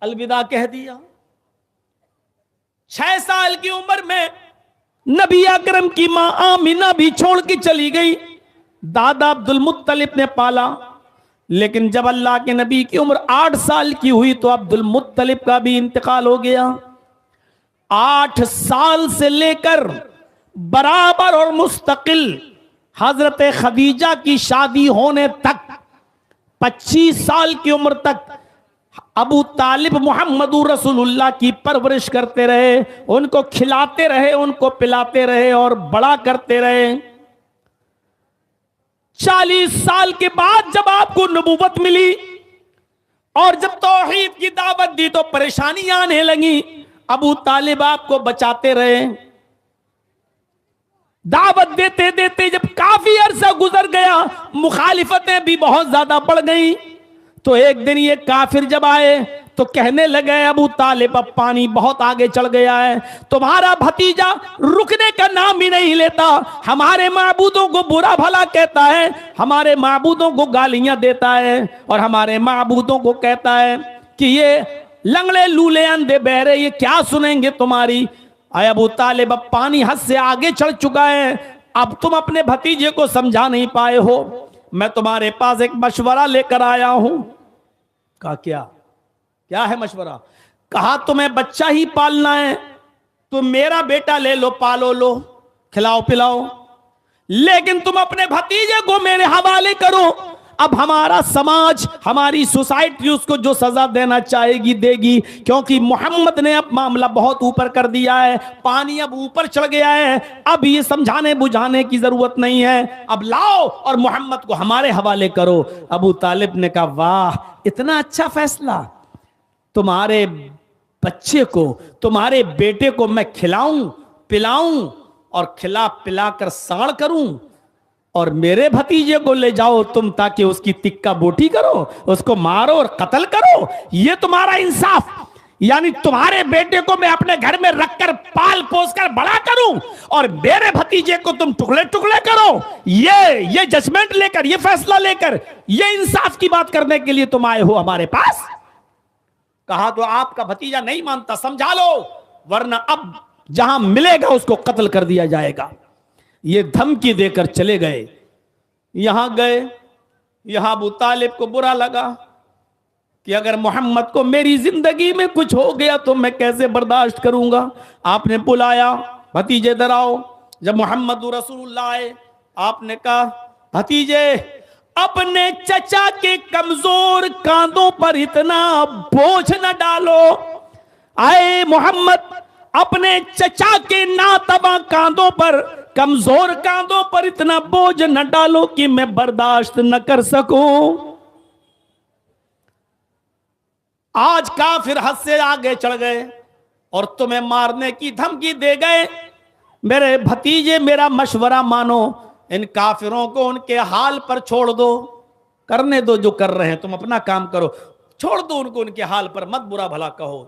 अलविदा कह दिया। 6 साल की उम्र में नबी अकरम की मां आमिना भी छोड़ के चली गई। दादा अब्दुल मुत्तलिब ने पाला, लेकिन जब अल्लाह के नबी की उम्र 8 साल की हुई तो अब्दुल मुत्तलिब का भी इंतकाल हो गया। 8 साल से लेकर बराबर और मुस्तकिल हजरत खदीजा की शादी होने तक 25 साल की उम्र तक अबू तालिब मोहम्मद रसूलुल्लाह की परवरिश करते रहे, उनको खिलाते रहे, उनको पिलाते रहे और बड़ा करते रहे। 40 साल के बाद जब आपको नबूवत मिली और जब तौहीद की दावत दी तो परेशानियां आने लगी। अबू तालिब आपको बचाते रहे, दावत देते देते जब काफी अरसा गुजर गया, मुखालिफतें भी बहुत ज्यादा बढ़ गई। तो एक दिन ये काफिर जब आए तो कहने लगे, अबू तालिब अब पानी बहुत आगे चढ़ गया है, तुम्हारा भतीजा रुकने का नाम ही नहीं लेता, हमारे माबूदों को बुरा भला कहता है, हमारे माबूदों को गालियां देता है और हमारे माबूदों को कहता है कि ये लंगड़े लूले अंधे बहरे ये क्या सुनेंगे तुम्हारी। आए अबू तालिब अब पानी हद से आगे चढ़ चुका है, अब तुम अपने भतीजे को समझा नहीं पाए हो, मैं तुम्हारे पास एक मशवरा लेकर आया हूं। कहा क्या है मशवरा? कहा तुम्हें बच्चा ही पालना है तो मेरा बेटा ले लो, पालो लो, खिलाओ पिलाओ, लेकिन तुम अपने भतीजे को मेरे हवाले करो। अब हमारा समाज, हमारी सोसाइटी उसको जो सजा देना चाहेगी देगी, क्योंकि मोहम्मद ने अब मामला बहुत ऊपर कर दिया है, पानी अब ऊपर चढ़ गया है, अब ये समझाने बुझाने की जरूरत नहीं है, अब लाओ और मोहम्मद को हमारे हवाले करो। अबू तालिब ने कहा, वाह इतना अच्छा फैसला, तुम्हारे बच्चे को, तुम्हारे बेटे को मैं खिलाऊं पिलाऊं और खिला पिलाकर साड़ करूं और मेरे भतीजे को ले जाओ तुम ताकि उसकी तिक्का बोटी करो, उसको मारो और कत्ल करो, ये तुम्हारा इंसाफ? यानी तुम्हारे बेटे को मैं अपने घर में रखकर पाल पोस कर बड़ा करूं और मेरे भतीजे को तुम टुकड़े टुकड़े करो, ये जजमेंट लेकर, ये फैसला लेकर, ये इंसाफ की बात करने के लिए तुम आए हो हमारे पास? कहा तो आपका भतीजा नहीं मानता, समझा लो, वरना अब जहां मिलेगा उसको कत्ल कर दिया जाएगा। ये धमकी देकर चले गए। यहां गए, यहां अबू तालिब को बुरा लगा कि अगर मोहम्मद को मेरी जिंदगी में कुछ हो गया तो मैं कैसे बर्दाश्त करूंगा। आपने बुलाया, भतीजे इधर आओ। जब मोहम्मद रसूलुल्लाह आए, आपने कहा, भतीजे अपने चचा के कमजोर कांधों पर इतना बोझ न डालो। आए मोहम्मद, अपने चचा के नातबा कांधों पर, कमजोर कांधों पर इतना बोझ न डालो कि मैं बर्दाश्त न कर सकूं। आज काफिर हद से आगे चढ़ गए और तुम्हें मारने की धमकी दे गए। मेरे भतीजे मेरा मशवरा मानो, इन काफिरों को उनके हाल पर छोड़ दो, करने दो जो कर रहे हैं, तुम अपना काम करो, छोड़ दो उनको उनके हाल पर, मत बुरा भला कहो।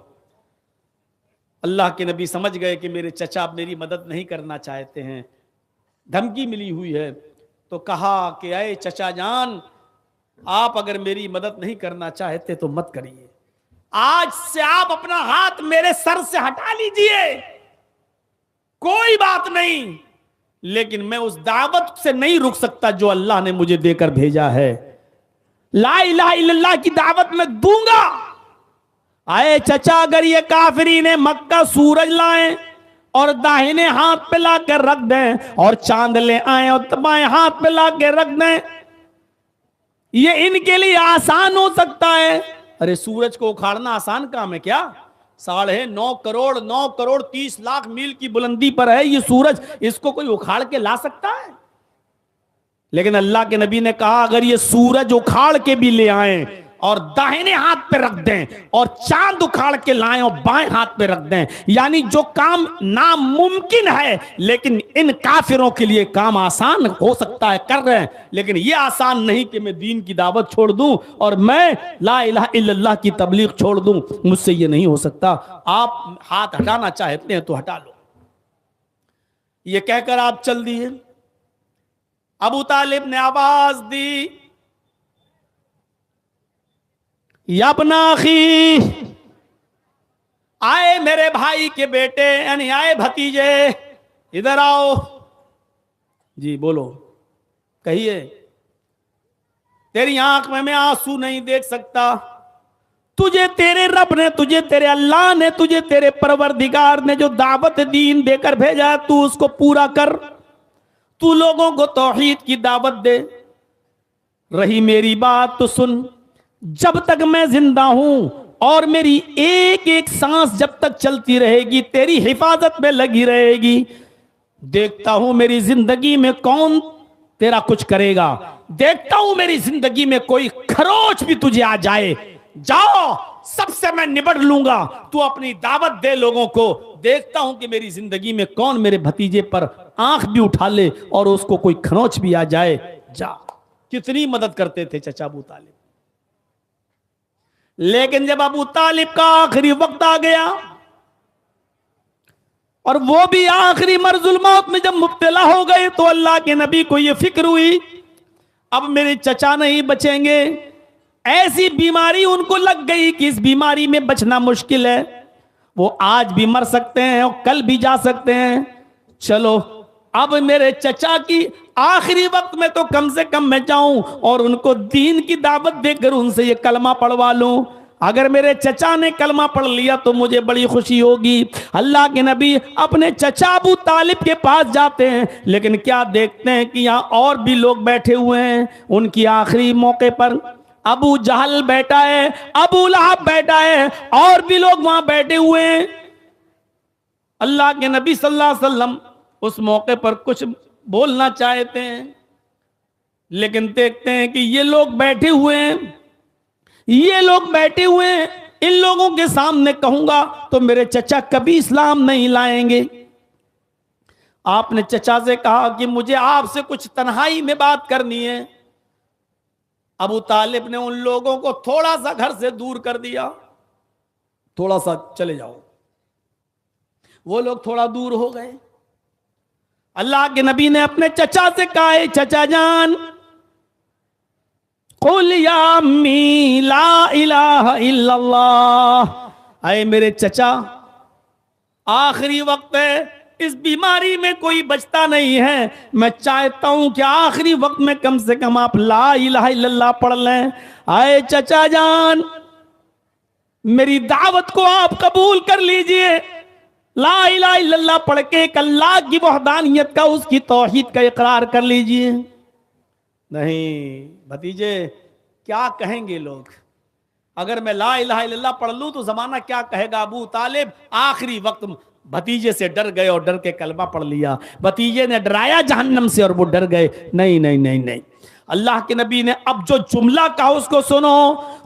अल्लाह के नबी समझ गए कि मेरे चचा मेरी मदद नहीं करना चाहते हैं, धमकी मिली हुई है, तो कहा कि अरे चचा जान, आप अगर मेरी मदद नहीं करना चाहते तो मत करिए, आज से आप अपना हाथ मेरे सर से हटा लीजिए, कोई बात नहीं, लेकिन मैं उस दावत से नहीं रुक सकता जो अल्लाह ने मुझे देकर भेजा है। ला इलाहा इल्लल्लाह की दावत में दूंगा। आए चचा, अगर ये काफिरीने मक्का सूरज लाएं और दाहिने हाथ पे लाकर रख दें और चांद ले आए और बाएं हाथ पे लाकर रख दें, ये इनके लिए आसान हो सकता है। अरे सूरज को उखाड़ना आसान काम है क्या? 9.5 करोड़ 30 लाख मील की बुलंदी पर है ये सूरज, इसको कोई उखाड़ के ला सकता है? लेकिन अल्लाह के नबी ने कहा, अगर ये सूरज उखाड़ के भी ले आए और दाहिने हाथ पे रख दें और चांद उखाड़ के लाएं और बाएं हाथ पे रख दें, यानी जो काम नामुमकिन है लेकिन इन काफिरों के लिए काम आसान हो सकता है, कर रहे हैं, लेकिन ये आसान नहीं कि मैं दीन की दावत छोड़ दूं और मैं ला इलाहा इल्लल्लाह की तबलीग छोड़ दूं, मुझसे ये नहीं हो सकता। आप हाथ हटाना चाहते हैं तो हटा लो। ये कहकर आप चल दिए। अबू तालिब ने आवाज दी, यब्ना अखी, आए मेरे भाई के बेटे, यानी आए भतीजे, इधर आओ। जी बोलो, कहिए। तेरी आंख में मैं आंसू नहीं देख सकता, तुझे तेरे रब ने, तुझे तेरे अल्लाह ने, तुझे तेरे परवरदिगार ने जो दावत दीन देकर भेजा, तू उसको पूरा कर। तू लोगों को तौहीद की दावत दे। रही मेरी बात तो सुन, जब तक मैं जिंदा हूं और मेरी एक एक सांस जब तक चलती रहेगी, तेरी हिफाजत में लगी रहेगी, देखता हूं मेरी जिंदगी में कौन तेरा कुछ करेगा। देखता हूं मेरी जिंदगी में कोई खरोच भी तुझे आ जाए, जाओ सबसे मैं निबट लूंगा, तू अपनी दावत दे लोगों को। देखता हूं कि मेरी जिंदगी में कौन मेरे भतीजे पर आंख भी उठा ले और उसको कोई खरोच भी आ जाए, जा। कितनी मदद करते थे चचा अबू तालिब। लेकिन जब अबू तालिब का आखिरी वक्त आ गया और वो भी आखिरी मर्जुल मौत में जब मुब्तला हो गए, तो अल्लाह के नबी को यह फिक्र हुई अब मेरे चचा नहीं बचेंगे। ऐसी बीमारी उनको लग गई कि इस बीमारी में बचना मुश्किल है। वो आज भी मर सकते हैं और कल भी जा सकते हैं। चलो अब मेरे चचा की आखिरी वक्त में तो कम से कम मैं जाऊं और उनको दीन की दावत देकर उनसे ये कलमा पढ़वा लूं। अगर मेरे चचा ने कलमा पढ़ लिया तो मुझे बड़ी खुशी होगी। अल्लाह के नबी अपने चचा अबू तालिब के पास जाते हैं, लेकिन क्या देखते हैं कि यहाँ और भी लोग बैठे हुए हैं। उनकी आखिरी मौके पर अबू जहल बैठा है, अबू लहब बैठा है, और भी लोग वहां बैठे हुए हैं। अल्लाह के नबी सल्लल्लाहु अलैहि वसल्लम उस मौके पर कुछ बोलना चाहते हैं, लेकिन देखते हैं कि ये लोग बैठे हुए हैं, ये लोग बैठे हुए हैं। इन लोगों के सामने कहूंगा तो मेरे चचा कभी इस्लाम नहीं लाएंगे। आपने चचा से कहा कि मुझे आपसे कुछ तन्हाई में बात करनी है। अबू तालिब ने उन लोगों को थोड़ा सा घर से दूर कर दिया, थोड़ा सा चले जाओ। वो लोग थोड़ा दूर हो गए। अल्लाह के नबी ने अपने चचा से कहा, चचा जान, कुल या अम्मी ला इलाहा इल्लल्लाह। आए मेरे चचा, आखिरी वक्त है, इस बीमारी में कोई बचता नहीं है। मैं चाहता हूं कि आखिरी वक्त में कम से कम आप ला इलाहा इल्लल्लाह पढ़ लें। आए चचा जान, मेरी दावत को आप कबूल कर लीजिए। ला इलाहा इल्लल्लाह पढ़ के एक अल्लाह की वहदानियत का, उसकी तौहीद का इकरार कर लीजिए। नहीं भतीजे, क्या कहेंगे लोग अगर मैं ला इलाहा इल्लल्लाह पढ़ लूं तो जमाना क्या कहेगा। अबू तालिब आखिरी वक्त भतीजे से डर गए और डर के कलमा पढ़ लिया। भतीजे ने डराया जहन्नम से और वो डर गए। नहीं नहीं नहीं नहीं, अल्लाह के नबी ने अब जो जुमला कहा उसको सुनो।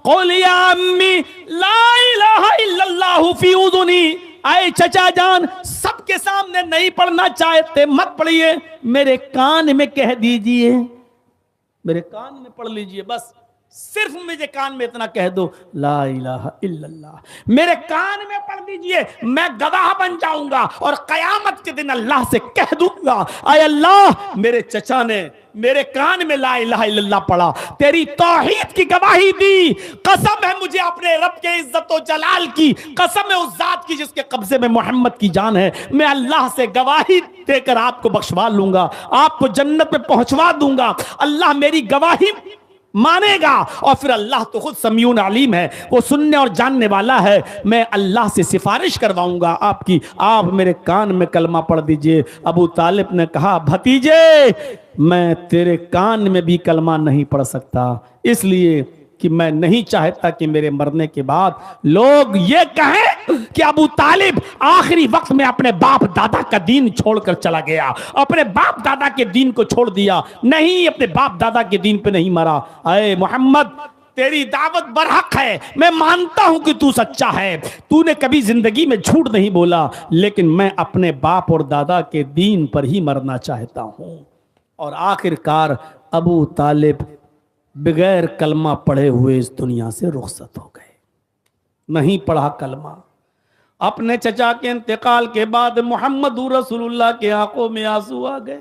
क़ुल या अम्मी ला इलाहा इल्लल्लाहु फी उज़ुनी। आए चचा जान, सबके सामने नहीं पढ़ना चाहते मत पढ़िए, मेरे कान में कह दीजिए, मेरे कान में पढ़ लीजिए। बस सिर्फ मुझे कान में इतना कह दो, ला इलाहा इल्लल्लाह, मेरे कान में पढ़ दीजिए। मैं गवाह बन जाऊंगा और कयामत के दिन अल्लाह से कह दूंगा, आय अल्लाह, मेरे चचा ने मेरे कान में ला इलाहा इल्लल्लाह पढ़ा, तेरी तौहीद की गवाही दी। कसम है मुझे अपने रब के इज्जत और जलाल की, कसम है उस जात की जिसके कब्जे में मोहम्मद की जान है। मैं अल्लाह से गवाही देकर आपको बख्शवा लूंगा, आपको जन्नत में पहुंचवा दूंगा। अल्लाह मेरी गवाही मानेगा और फिर अल्लाह तो खुद समीउन अलीम है, वो सुनने और जानने वाला है। मैं अल्लाह से सिफारिश करवाऊंगा आपकी, आप मेरे कान में कलमा पढ़ दीजिए। अबू तालिब ने कहा, भतीजे, मैं तेरे कान में भी कलमा नहीं पढ़ सकता, इसलिए कि मैं नहीं चाहता कि मेरे मरने के बाद लोग ये कहें कि अबू तालिब आखिरी वक्त में अपने बाप दादा का दीन छोड़कर चला गया, अपने बाप दादा के दीन को छोड़ दिया। नहीं, अपने बाप दादा के दीन पे नहीं मरा। अरे मोहम्मद, तेरी दावत बरहक है, मैं मानता हूं कि तू सच्चा है, तूने कभी जिंदगी में झूठ नहीं बोला, लेकिन मैं अपने बाप और दादा के दीन पर ही मरना चाहता हूं। और आखिरकार अबू तालिब बगैर कलमा पढ़े हुए इस दुनिया से रुखसत हो गए। नहीं पढ़ा कलमा। अपने चचा के इंतकाल के बाद मोहम्मद रसूलुल्लाह के आंखों में आंसू आ गए।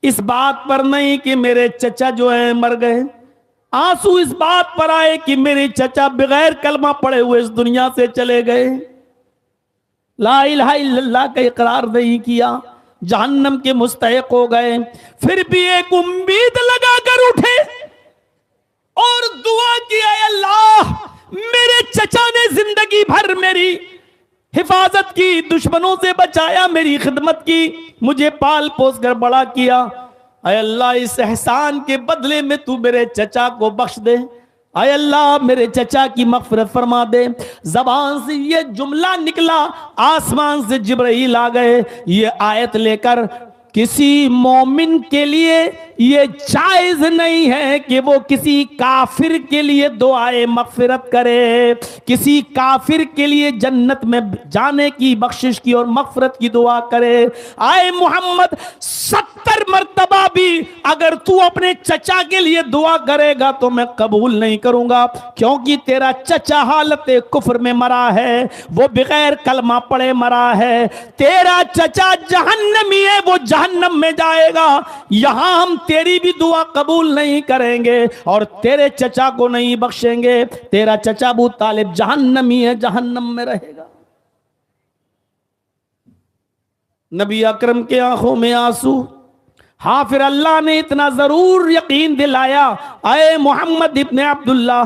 इस बात पर नहीं कि मेरे चचा जो है मर गए, आंसू इस बात पर आए कि मेरे चचा बगैर कलमा पढ़े हुए इस दुनिया से चले गए, ला इलाहा इल्लल्लाह का इकरार नहीं किया, जहन्नम के मुस्तहिक हो गए। फिर भी एक उम्मीद लगाकर उठे और दुआ की, अल्लाह, मेरे चचा ने जिंदगी भर मेरी हिफाजत की, दुश्मनों से बचाया, मेरी खिदमत की, मुझे पाल पोस कर बड़ा किया। अय अल्लाह, इस एहसान के बदले में तू मेरे चचा को बख्श दे। अय अल्लाह, मेरे चचा की मग़फ़िरत फरमा दे। जबान से ये जुमला निकला, आसमान से जिब्राइल आ गए ये आयत लेकर। किसी मोमिन के लिए ये जायज नहीं है कि वो किसी काफिर के लिए दुआए मग़फ़िरत करे, किसी काफिर के लिए जन्नत में जाने की, बख्शिश की और मग़फ़िरत की दुआ करे। आए मोहम्मद, 70 मर्तबा भी अगर तू अपने चचा के लिए दुआ करेगा तो मैं कबूल नहीं करूंगा, क्योंकि तेरा चचा हालत कुफ्र में मरा है, वो बगैर कलमा पढ़े मरा है। तेरा चचा जहन्नमी है, वो जहन्नम में जाएगा। यहां हम तेरी भी दुआ कबूल नहीं करेंगे और तेरे चचा को नहीं बख्शेंगे। तेरा चचा अबू तालिब जहन्नमी है, जहन्नम में रहेगा। नबी अकरम के आंखों में आंसू। हाँ, फिर अल्लाह ने इतना जरूर यकीन दिलाया, आए मोहम्मद इब्ने अब्दुल्ला,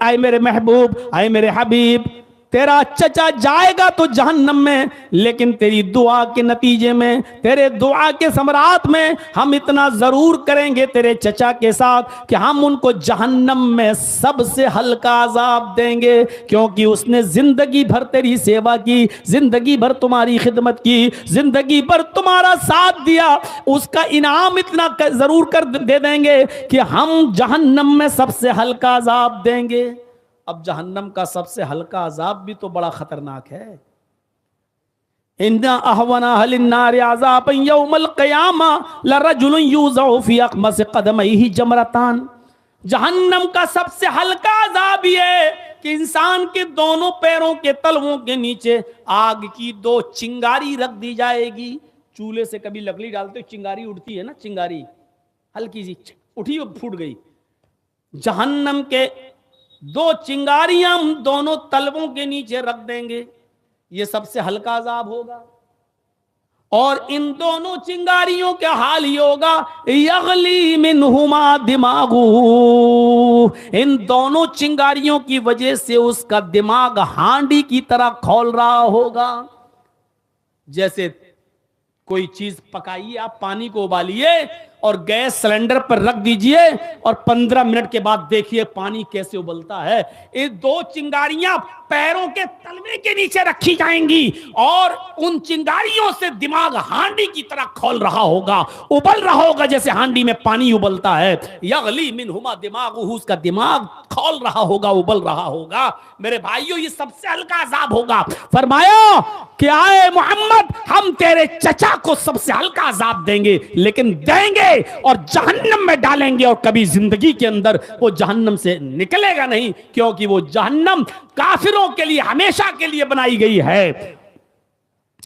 आए मेरे महबूब, आए मेरे हबीब, तेरा चचा जाएगा तो जहन्नम में, लेकिन तेरी दुआ के नतीजे में, तेरे दुआ के समरात में हम इतना जरूर करेंगे तेरे चचा के साथ कि हम उनको जहन्नम में सबसे हल्का अजाब देंगे, क्योंकि उसने जिंदगी भर तेरी सेवा की, जिंदगी भर तुम्हारी खिदमत की, जिंदगी भर तुम्हारा साथ दिया। उसका इनाम इतना जरूर कर दे देंगे कि हम जहन्नम में सबसे हल्का अजाब देंगे। अब जहन्नम का सबसे हल्का अजाब भी तो बड़ा खतरनाक है। इन्ना अहवना हलिन्नार अज़ाबन यौमल क़ियामा लरजुलुन युज़अु फी अक़मस क़दमैहि जमरतान। जहन्नम का सबसे हल्का अजाब ये है कि इंसान के दोनों पैरों के तलवों के नीचे आग की 2 चिंगारी रख दी जाएगी। चूल्हे से कभी लकड़ी डालते हो, चिंगारी उठती है ना, चिंगारी हल्की सी उठी और फूट गई। जहन्नम के 2 चिंगारियां हम दोनों तलवों के नीचे रख देंगे, ये सबसे हल्का अजाब होगा। और इन दोनों चिंगारियों का हाल ही होगा, यगली मिनहुमा दिमागु, इन दोनों चिंगारियों की वजह से उसका दिमाग हांडी की तरह खौल रहा होगा। जैसे कोई चीज पकाइए, आप पानी को उबालिए और गैस सिलेंडर पर रख दीजिए और 15 मिनट के बाद देखिए पानी कैसे उबलता है। ये 2 चिंगारियां पैरों के तलवे के नीचे रखी जाएंगी और उन चिंगारियों से दिमाग हांडी की तरह खौल रहा होगा, उबल रहा होगा जैसे हांडी में पानी उबलता है। यगली मिनहुमा दिमागुहु, उसका दिमाग खौल रहा होगा, उबल रहा होगा। मेरे भाइयों, ये सबसे हल्का अजाब होगा। फरमाया कि आए मोहम्मद, हम तेरे चचा को सबसे हल्का अजाब देंगे, लेकिन देंगे और जहन्नम में डालेंगे और कभी जिंदगी के अंदर वो जहन्नम से निकलेगा नहीं, क्योंकि वो जहन्नम काफिरों के लिए हमेशा के लिए बनाई गई है,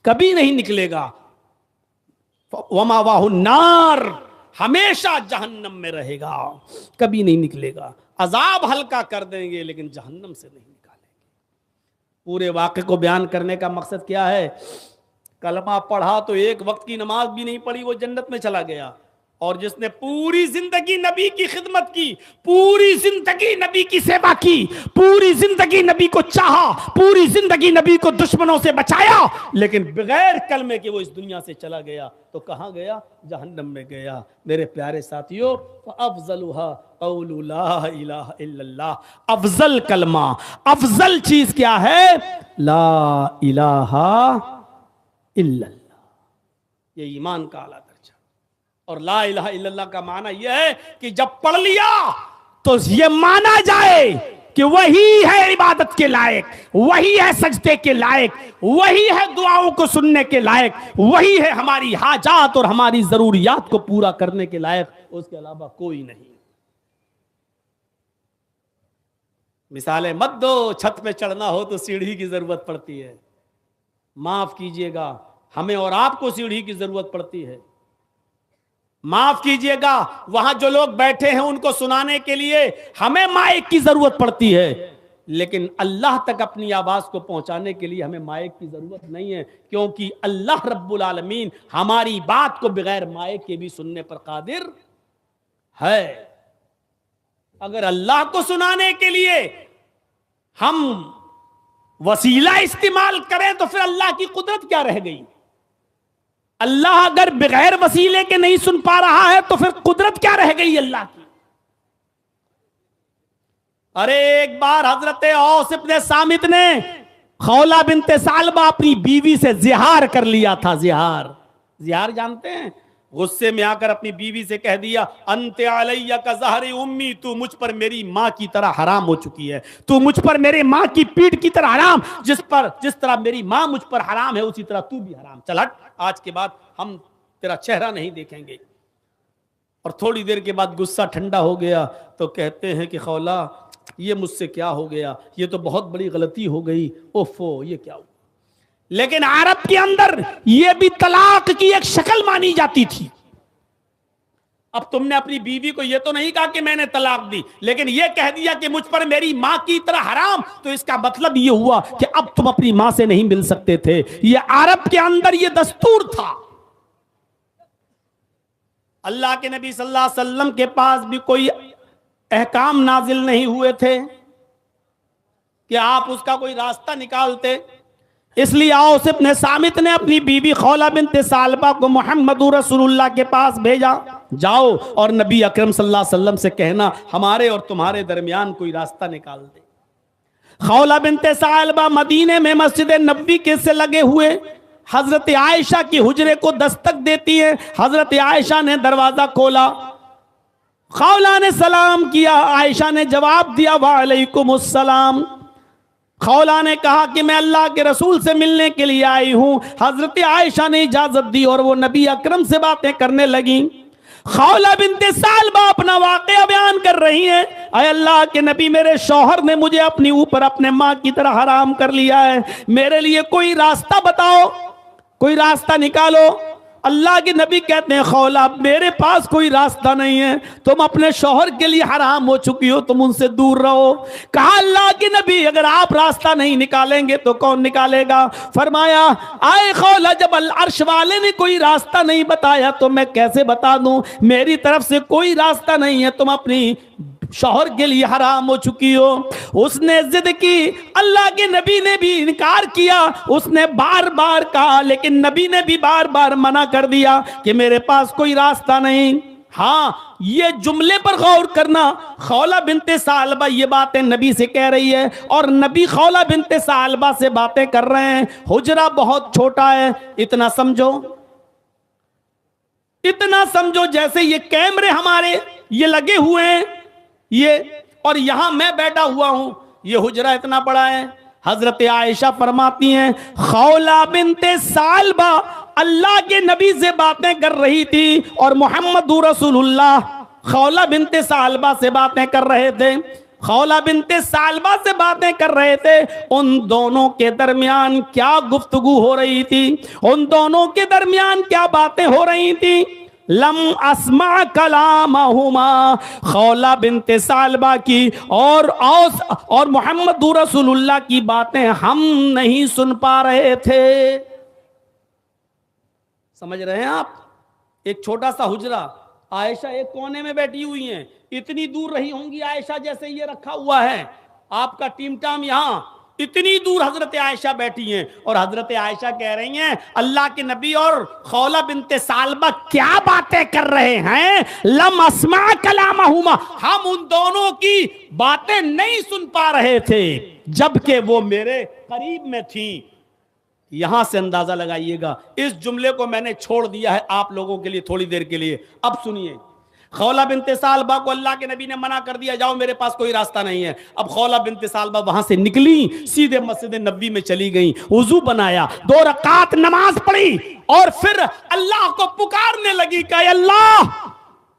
कभी नहीं निकलेगा। वमावाहु नार, हमेशा जहन्नम में रहेगा, कभी नहीं निकलेगा। अजाब हल्का कर देंगे लेकिन जहन्नम से नहीं निकालेंगे। पूरे वाक़े को बयान करने का मकसद क्या है? कलमा पढ़ा तो एक वक्त की नमाज भी नहीं पढ़ी, वो जन्नत में चला गया। और जिसने पूरी जिंदगी नबी की खिदमत की, पूरी जिंदगी नबी की सेवा की, पूरी जिंदगी नबी को चाहा, पूरी जिंदगी नबी को दुश्मनों से बचाया, लेकिन बगैर कलमे के वो इस दुनिया से चला गया, तो कहां गया? जहन्नम में गया। मेरे प्यारे साथियों, अफजलुहा क़ौलु ला इलाहा इल्लल्लाह। अफजल कलमा, अफजल चीज क्या है? ला इलाहा इल्लल्लाह। ये ईमान का आला दर्जा। और ला इलाहा इल्लल्लाह का माना यह है कि जब पढ़ लिया तो ये माना जाए कि वही है इबादत के लायक, वही है सजदे के लायक, वही है दुआओं को सुनने के लायक, वही है हमारी हाजात और हमारी जरूरियात को पूरा करने के लायक, उसके अलावा कोई नहीं। मिसालें मत दो, छत पे चढ़ना हो तो सीढ़ी की जरूरत पड़ती है। माफ कीजिएगा, हमें और आपको सीढ़ी की जरूरत पड़ती है। माफ कीजिएगा, वहां जो लोग बैठे हैं उनको सुनाने के लिए हमें माइक की जरूरत पड़ती है, लेकिन अल्लाह तक अपनी आवाज को पहुंचाने के लिए हमें माइक की जरूरत नहीं है, क्योंकि अल्लाह रब्बुल आलमीन हमारी बात को बगैर माइक के भी सुनने पर कादिर है। अगर अल्लाह को सुनाने के लिए हम वसीला इस्तेमाल करें तो फिर अल्लाह की कुदरत क्या रह गई? अल्लाह अगर बगैर वसीले के नहीं सुन पा रहा है तो फिर कुदरत क्या रह गई अल्लाह की? अरे एक बार हजरत औस इब्ने सामित ने खौला बिनते सालबा अपनी बीवी से जिहार कर लिया था। जिहार, जिहार जानते हैं? गुस्से में आकर अपनी बीवी से कह दिया, अंते अलैया का ज़हरी उम्मी, तू मुझ पर मेरी माँ की तरह हराम हो चुकी है, तू मुझ पर मेरे माँ की पीठ की तरह हराम, जिस तरह मेरी माँ मुझ पर हराम है उसी तरह तू भी हराम, चल हट, आज के बाद हम तेरा चेहरा नहीं देखेंगे। और थोड़ी देर के बाद गुस्सा ठंडा हो गया तो कहते हैं कि खौला ये मुझसे क्या हो गया, ये तो बहुत बड़ी गलती हो गई, ओफो ये क्या हुआ। लेकिन अरब के अंदर यह भी तलाक की एक शक्ल मानी जाती थी। अब तुमने अपनी बीवी को यह तो नहीं कहा कि मैंने तलाक दी, लेकिन यह कह दिया कि मुझ पर मेरी मां की तरह हराम, तो इसका मतलब यह हुआ कि अब तुम अपनी मां से नहीं मिल सकते थे। यह अरब के अंदर यह दस्तूर था। अल्लाह के नबी सल्लल्लाहु अलैहि वसल्लम के पास भी कोई अहकाम नाजिल नहीं हुए थे कि आप उसका कोई रास्ता निकालते। इसलिए औस इब्ने सामित ने अपनी बीबी खौला बिनते सालबा को मोहम्मद रसूलुल्लाह के पास भेजा, जाओ और नबी अकरम सल्लल्लाहु अलैहि वसल्लम से कहना हमारे और तुम्हारे दरमियान कोई रास्ता निकाल दे। खौला बिनते सालबा मदीने में मस्जिद नबी के से लगे हुए हजरत आयशा की हुजरे को दस्तक देती है। हजरत आयशा ने दरवाजा खोला, खौला ने सलाम किया, आयशा ने जवाब दिया वालेकुमुस्सलाम। खौला ने कहा कि मैं अल्लाह के रसूल से मिलने के लिए आई हूं। हजरत आयशा ने इजाजत दी और वो नबी अकरम से बातें करने लगी। खौला बिनते सालबा अपना वाकया बयान कर रही हैं, अय अल्लाह के नबी, मेरे शौहर ने मुझे अपने ऊपर अपने माँ की तरह हराम कर लिया है, मेरे लिए कोई रास्ता बताओ, कोई रास्ता निकालो। अल्लाह के नबी कहते हैं खौला मेरे पास कोई रास्ता नहीं है, तुम अपने शौहर के लिए हराम हो चुकी हो, तुम उनसे दूर रहो। कहा अल्लाह के नबी अगर आप रास्ता नहीं निकालेंगे तो कौन निकालेगा? फरमाया आए खौला जब अर्श वाले ने कोई रास्ता नहीं बताया तो मैं कैसे बता दूं? मेरी तरफ से कोई रास्ता नहीं है, तुम अपनी शौहर के लिए हराम हो चुकी हो। उसने जिद की, अल्लाह के नबी ने भी इनकार किया, उसने बार बार कहा लेकिन नबी ने भी बार बार मना कर दिया कि मेरे पास कोई रास्ता नहीं। हाँ, ये जुमले पर गौर करना, खौला बिनते सालबा ये बातें नबी से कह रही है और नबी खौला बिनते सालबा से बातें कर रहे हैं। हुजरा बहुत छोटा है, इतना समझो, इतना समझो जैसे ये कैमरे हमारे ये लगे हुए हैं ये, और यहां मैं बैठा हुआ हूं, ये हुजरा इतना बड़ा है। हजरत आयशा फरमाती हैं खौला बिनते सालबा अल्लाह के नबी से बातें कर रही थी और मोहम्मद रसूलुल्लाह खौला बिनते सालबा से बातें कर रहे थे। खौला बिनते सालबा से बातें कर रहे थे। उन दोनों के दरमियान क्या गुफ्तगू हो रही थी, उन दोनों के दरमियान क्या बातें हो रही थी? लम अस्मा कलामहुमा, खौला बिनते सालबा की और औस और मोहम्मद रसूलुल्लाह की बातें हम नहीं सुन पा रहे थे। समझ रहे हैं आप? एक छोटा सा हुजरा, आयशा एक कोने में बैठी हुई हैं, इतनी दूर रही होंगी आयशा जैसे ये रखा हुआ है, आपका टीमटाम यहां, इतनी दूर हजरत आयशा बैठी हैं और हजरत आयशा कह रही हैं अल्लाह के नबी और खौला बिनते सालबा क्या बातें कर रहे हैं? लम अस्मा कलामहुमा, हम उन दोनों की बातें नहीं सुन पा रहे थे जबकि वो मेरे करीब में थी। यहां से अंदाजा लगाइएगा, इस जुमले को मैंने छोड़ दिया है आप लोगों के लिए थोड़ी देर के लिए। अब सुनिए, खौला बिनते सालबा को अल्लाह के नबी ने मना कर दिया, जाओ मेरे पास कोई रास्ता नहीं है। अब खौला बिनते सालबा वहां से निकली, सीधे मस्जिद नबी में चली गई, वुजू बनाया, 2 रकात नमाज पढ़ी और फिर अल्लाह को पुकारने लगी कि अल्लाह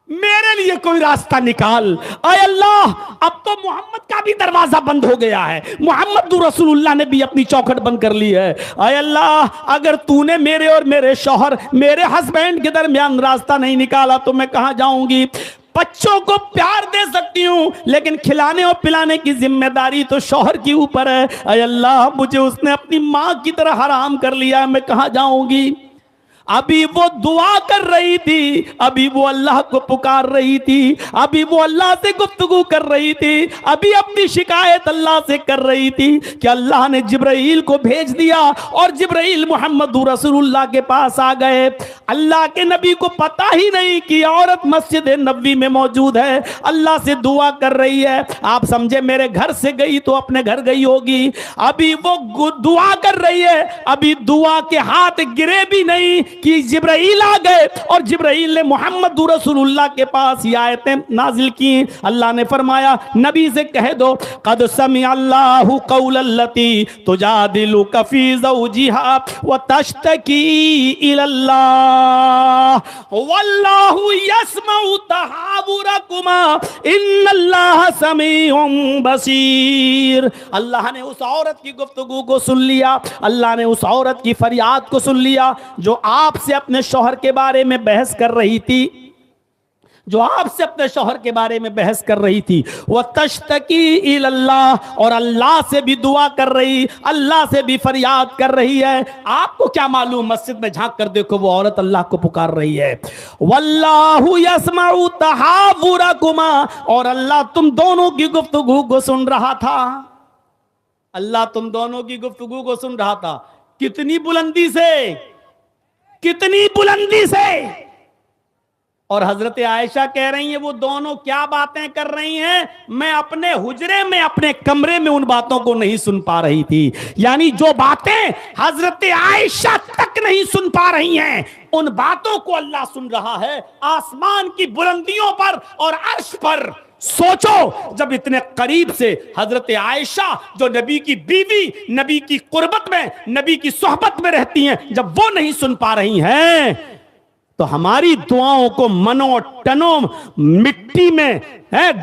मेरे लिए कोई रास्ता निकाल। अय अल्लाह, अब तो मोहम्मद का भी दरवाजा बंद हो गया है, मोहम्मद रसूलुल्लाह ने भी अपनी चौखट बंद कर ली है। अय अल्लाह, अगर तूने मेरे और मेरे शौहर, मेरे हस्बैंड के दरमियान रास्ता नहीं निकाला तो मैं कहां जाऊंगी? बच्चों को प्यार दे सकती हूं लेकिन खिलाने और पिलाने की जिम्मेदारी तो शौहर के ऊपर है। अय अल्लाह, मुझे उसने अपनी मां की तरह हराम कर लिया है, मैं कहां जाऊंगी? अभी वो दुआ कर रही थी, अभी वो अल्लाह को पुकार रही थी, अभी वो अल्लाह से गुफ्तगू कर रही थी, अभी अपनी शिकायत अल्लाह से कर रही थी कि अल्लाह ने जिब्राइल को भेज दिया और जिब्राइल मोहम्मद रसूलुल्लाह के पास आ गए। अल्लाह के नबी को पता ही नहीं कि औरत मस्जिद नबवी में मौजूद है, अल्लाह से दुआ कर रही है। आप समझे मेरे घर से गई तो अपने घर गई होगी। अभी वो दुआ कर रही है, अभी दुआ के हाथ गिरे भी नहीं कि जिब्राइल आ गए और जिब्राइल ने मोहम्मद रसूलुल्लाह के पास ये आयतें नाजिल की। अल्लाह ने फरमाया नबी से कह दो, कद समी अल्लाहु कौलल्लती तुजादिलुका फी ज़ौजिहा व तश्तकी इलल्लाह वल्लाहु यस्मउ तहावुरकुमा इन्नल्लाह समीउम बसीर। अल्लाह ने उस औरत की गुफ्तगू को सुन लिया, अल्लाह ने उस औरत की फरियाद को सुन लिया जो आपसे अपने शौहर के बारे में बहस कर रही थी, जो आपसे अपने शौहर के बारे में बहस कर रही थी। वह तश्तकी इलल्लाह, और अल्लाह से भी दुआ कर रही, अल्लाह से भी फरियाद कर रही है। आपको क्या मालूम, मस्जिद में झांक कर देखो वो औरत अल्लाह को पुकार रही है। वल्लाहु यस्मउ तहावुरकुमा, और अल्लाह तुम दोनों की गुफ्तगू को सुन रहा था। अल्लाह तुम दोनों की गुफ्तगू को सुन रहा था। कितनी बुलंदी से, कितनी बुलंदी से। और हजरत आयशा कह रही हैं वो दोनों क्या बातें कर रही हैं, मैं अपने हुजरे में, अपने कमरे में उन बातों को नहीं सुन पा रही थी। यानी जो बातें हजरत आयशा तक नहीं सुन पा रही हैं, उन बातों को अल्लाह सुन रहा है आसमान की बुलंदियों पर और अर्श पर। सोचो, जब इतने करीब से हजरत आयशा जो नबी की बीवी, नबी की कुर्बत में, नबी की सोहबत में रहती हैं, जब वो नहीं सुन पा रही हैं, तो हमारी दुआओं को मनो टनो मिट्टी में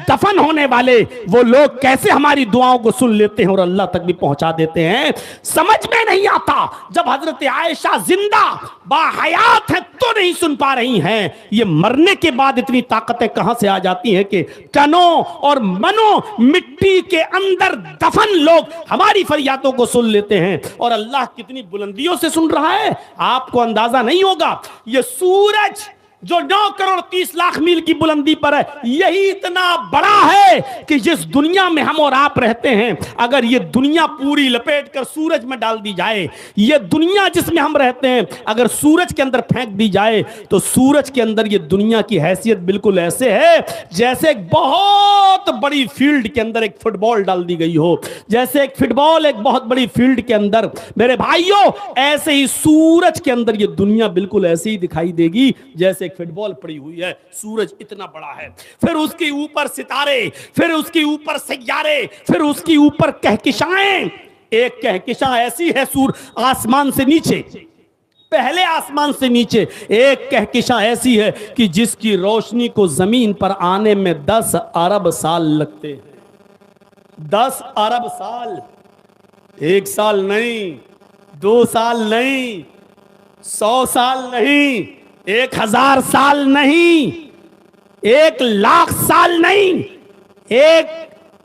दफन होने वाले वो लोग कैसे हमारी दुआओं को सुन लेते हैं और अल्लाह तक भी पहुंचा देते हैं। समझ में नहीं आता, जब हजरत आयशा जिंदा बाहयात है तो नहीं सुन पा रही हैं, ये मरने के बाद इतनी ताकतें कहां से आ जाती हैं कि टनो और मनो मिट्टी के अंदर दफन लोग हमारी फरियादों को सुन लेते हैं। और अल्लाह कितनी बुलंदियों से सुन रहा है, आपको अंदाजा नहीं होगा। ये सूरज जो 9 करोड़ 30 लाख मील की बुलंदी पर है, यही इतना बड़ा है कि जिस दुनिया में हम और आप रहते हैं, अगर ये दुनिया पूरी लपेट कर सूरज में डाल दी जाए, ये दुनिया जिसमें हम रहते हैं अगर सूरज के अंदर फेंक दी जाए, तो सूरज के अंदर ये दुनिया की हैसियत बिल्कुल ऐसे है जैसे एक बहुत बड़ी फील्ड के अंदर एक फुटबॉल डाल दी गई हो। जैसे एक फुटबॉल एक बहुत बड़ी फील्ड के अंदर, मेरे भाइयों, ऐसे ही सूरज के अंदर ये दुनिया बिल्कुल ऐसे ही दिखाई देगी जैसे फुटबॉल पड़ी हुई है। सूरज इतना बड़ा है, फिर उसके ऊपर सितारे, फिर उसके ऊपर सैयारे, फिर उसके ऊपर कहकशाएं। एक कहकशां ऐसी है आसमान से नीचे, पहले आसमान से नीचे एक कहकशां ऐसी है कि जिसकी रोशनी को जमीन पर आने में 10 अरब साल लगते हैं। 10 अरब साल, 1 साल नहीं, 2 साल नहीं, 100 साल नहीं, 1000 साल नहीं, 1 लाख साल नहीं,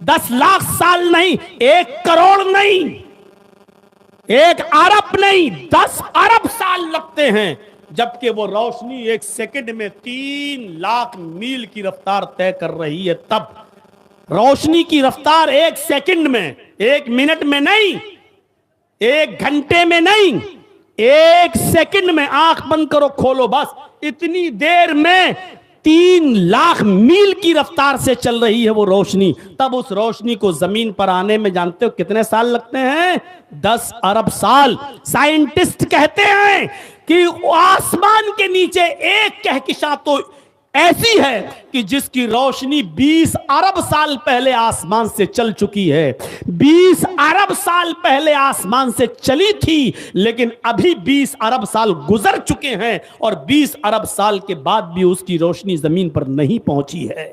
10 लाख साल नहीं, 1 करोड़ नहीं, 1 अरब नहीं, 10 अरब साल लगते हैं। जबकि वो रोशनी 1 सेकंड में 3 लाख मील की रफ्तार तय कर रही है। तब रोशनी की रफ्तार 1 सेकंड में, 1 मिनट में नहीं, 1 घंटे में नहीं, 1 सेकंड में, आंख बंद करो खोलो बस, इतनी देर में 3 लाख मील की रफ्तार से चल रही है वो रोशनी। तब उस रोशनी को जमीन पर आने में जानते हो कितने साल लगते हैं? 10 अरब साल। साइंटिस्ट कहते हैं कि आसमान के नीचे एक कहकशां तो ऐसी है कि जिसकी रोशनी 20 अरब साल पहले आसमान से चल चुकी है। 20 अरब साल पहले आसमान से चली थी, लेकिन अभी 20 अरब साल गुजर चुके हैं और 20 अरब साल के बाद भी उसकी रोशनी जमीन पर नहीं पहुंची है।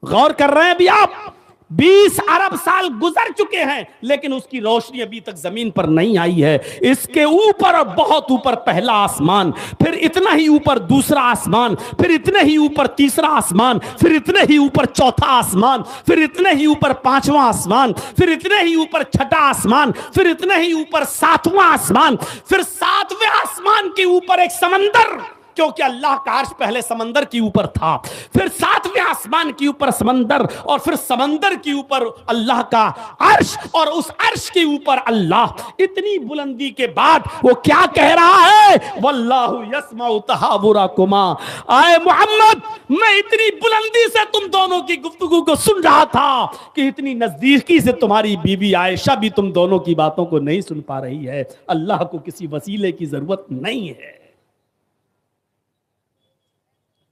गौर कर रहे हैं भी आप? 20 अरब साल गुजर चुके हैं, लेकिन उसकी रोशनी अभी तक जमीन पर नहीं आई है। इसके ऊपर और बहुत ऊपर पहला आसमान, फिर इतना ही ऊपर दूसरा आसमान, फिर इतने ही ऊपर तीसरा आसमान, फिर इतने ही ऊपर चौथा आसमान, फिर इतने ही ऊपर पांचवा आसमान, फिर इतने ही ऊपर छठा आसमान, फिर इतने ही ऊपर सातवां आसमान, फिर सातवें आसमान के ऊपर एक समंदर, क्योंकि अल्लाह का अर्श पहले समंदर के ऊपर था, फिर सातवें आसमान के ऊपर समंदर, और फिर समंदर के ऊपर अल्लाह का अर्श, और उस अर्श के ऊपर अल्लाह। इतनी बुलंदी के बाद वो क्या कह रहा है, वल्लाहु यस्माउ तहावुरकुमा। आए मोहम्मद, मैं इतनी बुलंदी से तुम दोनों की गुफ्तगू को सुन रहा था कि इतनी नजदीकी से तुम्हारी बीवी आयशा भी तुम दोनों की बातों को नहीं सुन पा रही है। अल्लाह को किसी वसीले की जरूरत नहीं है।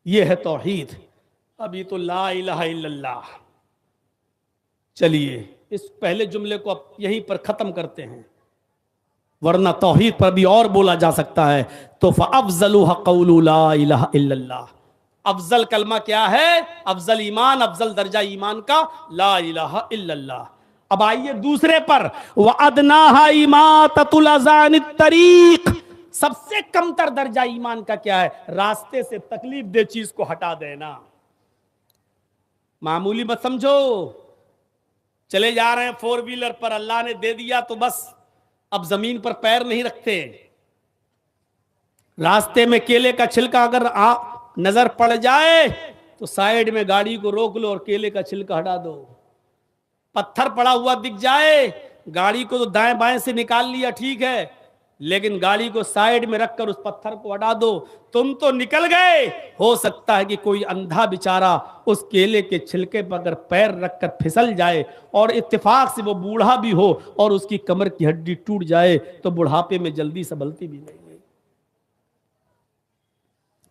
यह है तौहीद। अभी तो ला इलाहा इल्लल्लाह। चलिए इस पहले जुमले को अब यहीं पर खत्म करते हैं, वरना तौहीद पर भी और बोला जा सकता है। तो फअफ़ज़लुहा क़ौलु ला इलाहा इल्लल्लाह। अफजल कलमा क्या है? अफजल ईमान, अफजल दर्जा ईमान का ला इलाहा इल्लल्लाह। अब आइए दूसरे पर, व अदनाहा इमाततुल अज़ा अनित तरीक़। सबसे कमतर दर्जा ईमान का क्या है? रास्ते से तकलीफ दे चीज को हटा देना। मामूली मत समझो, चले जा रहे हैं 4 व्हीलर पर, अल्लाह ने दे दिया तो बस अब जमीन पर पैर नहीं रखते। रास्ते में केले का छिलका अगर नजर पड़ जाए तो साइड में गाड़ी को रोक लो और केले का छिलका हटा दो। पत्थर पड़ा हुआ दिख जाए, गाड़ी को तो दाएं बाएं से निकाल लिया, ठीक है, लेकिन गाड़ी को साइड में रखकर उस पत्थर को हटा दो। तुम तो निकल गए, हो सकता है कि कोई अंधा बेचारा उस केले के छिलके पर अगर पैर रखकर फिसल जाए और इत्तेफाक से वो बूढ़ा भी हो और उसकी कमर की हड्डी टूट जाए तो बुढ़ापे में जल्दी संभलती भी नहीं है।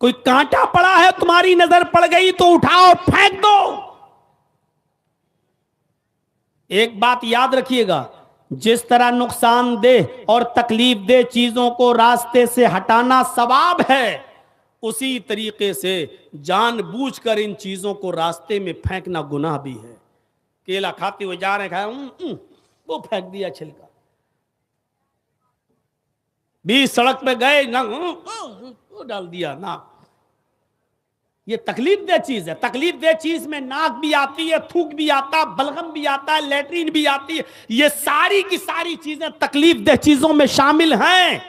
कोई कांटा पड़ा है, तुम्हारी नजर पड़ गई तो उठाओ फेंक दो। एक बात याद रखिएगा, जिस तरह नुकसानदेह और तकलीफ दे चीजों को रास्ते से हटाना सवाब है, उसी तरीके से जानबूझकर इन चीजों को रास्ते में फेंकना गुनाह भी है। केला खाते हुए जा रहे हैं, खाया वो फेंक दिया छिलका। बीच सड़क पे गए ना, वो डाल दिया ना। ये तकलीफ दे चीज है। तकलीफ दे चीज में नाक भी आती है, थूक भी आता है, बलगम भी आता है, लेटरिन भी आती है। ये सारी की सारी चीजें तकलीफ दे चीजों में शामिल हैं।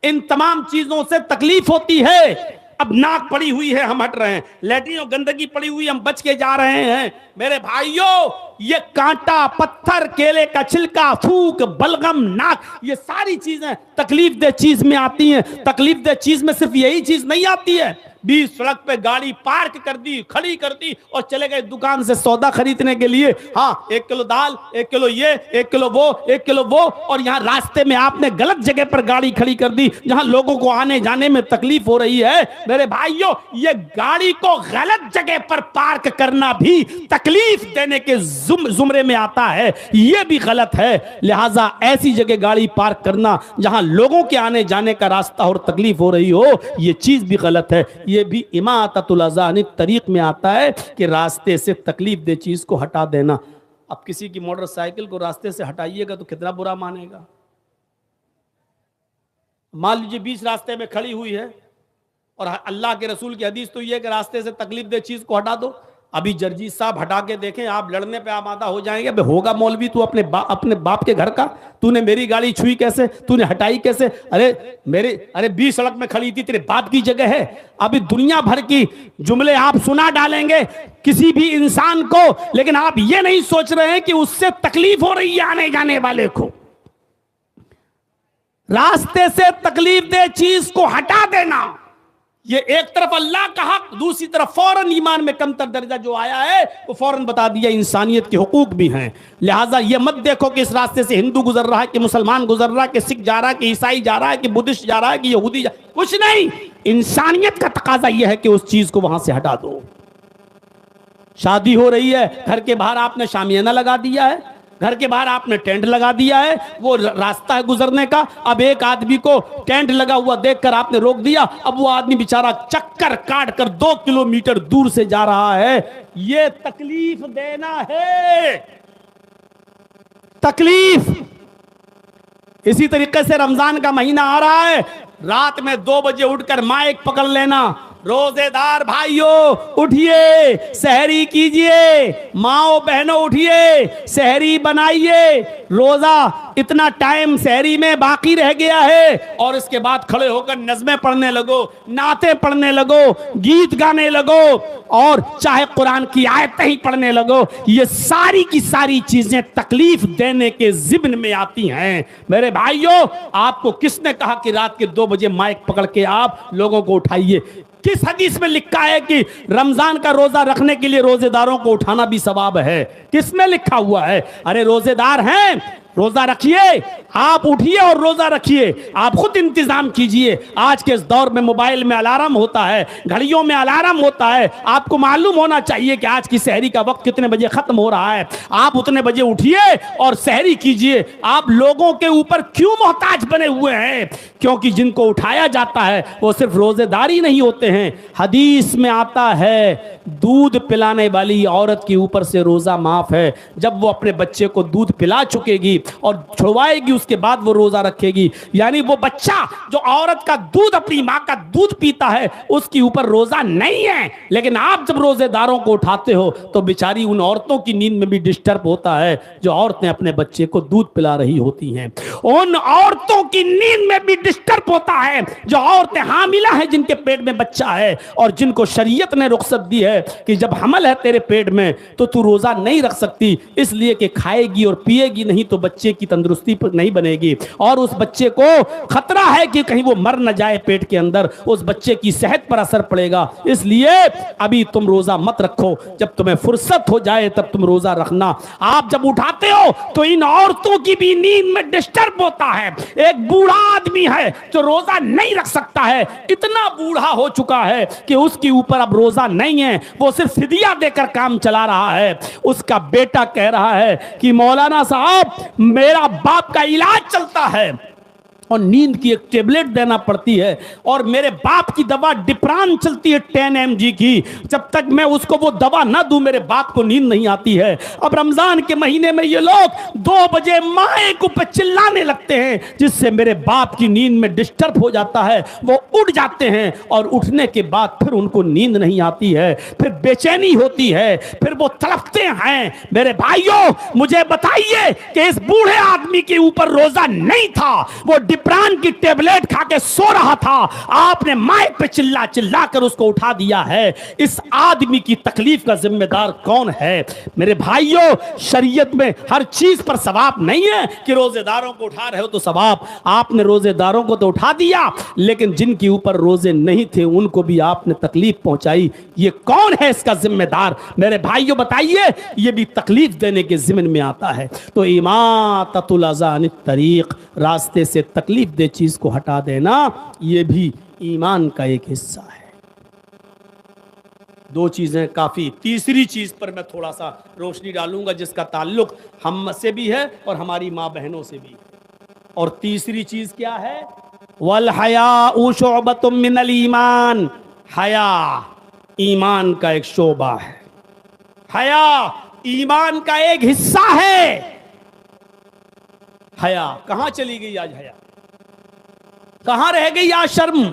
इन तमाम चीजों से तकलीफ होती है। अब नाक पड़ी हुई है, हम हट रहे हैं, लेटरिन और गंदगी पड़ी हुई, हम बच के जा रहे हैं। मेरे भाइयों, ये कांटा, पत्थर, केले का छिलका, थूक, बलगम, नाक, ये सारी चीजें तकलीफ दे चीज में आती हैं। तकलीफ दे चीज में सिर्फ यही चीज नहीं आती है। बीच सड़क पे गाड़ी पार्क कर दी, खड़ी कर दी और चले गए दुकान से सौदा खरीदने के लिए। हाँ, 1 किलो दाल, 1 किलो ये, 1 किलो वो, 1 किलो वो, और यहाँ रास्ते में आपने गलत जगह पर गाड़ी खड़ी कर दी जहां लोगों को आने जाने में तकलीफ हो रही है। मेरे भाइयों, ये गाड़ी को गलत जगह पर पार्क करना भी तकलीफ देने के जुमरे में आता है, ये भी गलत है। लिहाजा ऐसी जगह गाड़ी पार्क करना जहां लोगों के आने जाने का रास्ता और तकलीफ हो रही हो, ये चीज भी गलत है। ये भी इमाततुल अज़ा अनित तरीक़ में आता है कि रास्ते से तकलीफ दे चीज को हटा देना। अब किसी की मोटरसाइकिल को रास्ते से हटाइएगा तो कितना बुरा मानेगा। मान लीजिए बीच रास्ते में खड़ी हुई है और अल्लाह के रसूल की हदीस तो ये कि रास्ते से तकलीफ दे चीज को हटा दो। अभी जर्जी साहब हटा के देखें, आप लड़ने पे आमादा हो जाएंगे। बे होगा मौलवी तू अपने बाप के घर का, तूने मेरी गाड़ी छुई कैसे, तूने हटाई कैसे? अरे 20 सड़क में खड़ी थी, तेरे बाप की जगह है। अभी दुनिया भर की जुमले आप सुना डालेंगे किसी भी इंसान को, लेकिन आप ये नहीं सोच रहे हैं कि उससे तकलीफ हो रही है आने जाने वाले को। रास्ते से तकलीफ दे चीज को हटा देना, ये एक तरफ अल्लाह का हक, दूसरी तरफ फौरन ईमान में कमतर दर्जा जो आया है वो फौरन बता दिया इंसानियत के हुकूक भी हैं। लिहाजा ये मत देखो कि इस रास्ते से हिंदू गुजर रहा है, कि मुसलमान गुजर रहा है, कि सिख जा रहा है, कि ईसाई जा रहा है, कि बुद्धिस्ट जा रहा है, कि यहूदी कुछ नहीं। इंसानियत का तकाजा यह है कि उस चीज को वहां से हटा दो। शादी हो रही है, घर के बाहर आपने शामियाना लगा दिया है, घर के बाहर आपने टेंट लगा दिया है, वो रास्ता है गुजरने का। अब एक आदमी को टेंट लगा हुआ देखकर आपने रोक दिया, अब वो आदमी बेचारा चक्कर काट कर 2 किलोमीटर दूर से जा रहा है। ये तकलीफ देना है। तकलीफ। इसी तरीके से रमजान का महीना आ रहा है, रात में 2 बजे उठकर माइक पकड़ लेना, रोजेदार भाइयों उठिए, सहरी कीजिए, माओ बहनों उठिए, सहरी बनाइए, रोजा इतना टाइम सहरी में बाकी रह गया है, और इसके बाद खड़े होकर नज़में पढ़ने लगो, नाते पढ़ने लगो, गीत गाने लगो, और चाहे कुरान की आयतें ही पढ़ने लगो। ये सारी की सारी चीजें तकलीफ देने के ज़िम्न में आती हैं। मेरे भाइयों, आपको किसने कहा कि रात के 2 बजे माइक पकड़ के आप लोगों को उठाइए? किस हदीस में लिखा है कि रमजान का रोजा रखने के लिए रोजेदारों को उठाना भी सवाब है? किसमें लिखा हुआ है? अरे रोजेदार हैं, रोजा रखिए, आप उठिए और रोजा रखिए, आप खुद इंतजाम कीजिए। आज के इस दौर में मोबाइल में अलार्म होता है, घड़ियों में अलार्म होता है, आपको मालूम होना चाहिए कि आज की सहरी का वक्त कितने बजे खत्म हो रहा है। आप उतने बजे उठिए और सहरी कीजिए। आप लोगों के ऊपर क्यों मोहताज बने हुए हैं? क्योंकि जिनको उठाया जाता है वो सिर्फ रोजेदार ही नहीं होते हैं। हदीस में आता है दूध पिलाने वाली औरत के ऊपर से रोजा माफ है। जब वो अपने बच्चे को दूध पिला चुकेगी और छुड़वाएगी, उसके बाद वो रोजा रखेगी। यानी वो बच्चा जो औरत का दूध, अपनी माँ का दूध पीता है, उसके ऊपर रोजा नहीं है। लेकिन आप जब रोजेदारों को उठाते हो तो बेचारी उन औरतों की नींद में भी डिस्टर्ब होता है जो औरतें अपने बच्चे को दूध पिला रही होती हैं। उन औरतों की नींद में भी डिस्टर्ब होता है जो औरतें हामिला है, जिनके पेट में बच्चा है, और जिनको शरीयत ने रुख्सत दी है कि जब हमल है तेरे पेट में तो तू रोजा नहीं रख सकती, इसलिए कि खाएगी और पिएगी नहीं तो बच्चे की तंदुरुस्ती पर नहीं बनेगी, और उस बच्चे को खतरा है कि कहीं वो मर न जाए पेट के अंदर, उस बच्चे की सेहत पर असर पड़ेगा। इसलिए अभी तुम रोजा मत रखो, जब तुम्हें फुर्सत हो जाए तब तुम रोजा रखना। आप जब उठाते हो तो इन औरतों की भी नींद में डिस्टर्ब होता है। एक बूढ़ा आदमी है जो रोजा नहीं रख सकता है, इतना बूढ़ा हो चुका है कि उसके ऊपर अब रोजा नहीं है, वो सिर्फ फिदिया देकर काम चला रहा है। उसका बेटा कह रहा है कि मौलाना साहब, मेरा बाप का इलाज चलता है और नींद की एक टेबलेट देना पड़ती है, और मेरे बाप की दवा डिप्रान चलती है 10 mg की, जब तक मैं उसको वो दवा ना दूं मेरे बाप को नींद नहीं आती है। अब रमजान के महीने में ये लोग 2 बजे माए को पे चिल्लाने लगते हैं, जिससे मेरे बाप की नींद में डिस्टर्ब हो जाता है, वो उठ जाते हैं, और उठने के बाद फिर उनको नींद नहीं आती है, फिर बेचैनी होती है, फिर वो तड़पते हैं। मेरे भाइयों, मुझे बताइए कि इस बूढ़े आदमी के ऊपर रोजा नहीं था, वो डिप्रान की टेबलेट खा के सो रहा था, आपने माइक पे चिल्ला चिल्ला कर उसको उठा दिया है। इस आदमी की तकलीफ का जिम्मेदार कौन है? मेरे भाइयों, शरीयत में हर चीज पर सवाब नहीं है कि रोजेदारों को उठा रहे हो तो सवाब। आपने रोजेदारों को तो उठा दिया, लेकिन जिनके ऊपर रोजे नहीं थे उनको भी आपने तकलीफ पहुंचाई। ये कौन है इसका जिम्मेदार? मेरे भाइयों बताइए, ये भी तकलीफ देने के जिम्न में आता है। तो इमाततुल अज़ा अनित तरीक, रास्ते से तकलीफ दे चीज को हटा देना, ये भी ईमान का एक हिस्सा है। 2 चीजें काफी। तीसरी चीज पर मैं थोड़ा सा रोशनी डालूंगा, जिसका ताल्लुक हम से भी है और हमारी माँ बहनों से भी। और तीसरी चीज क्या है? वल हयाउ शुअबतुम मिनल ईमान। हया ईमान का एक शोबा है, हया ईमान का एक हिस्सा है। हया कहां चली गई आज? हया कहां रह गई आज शर्म?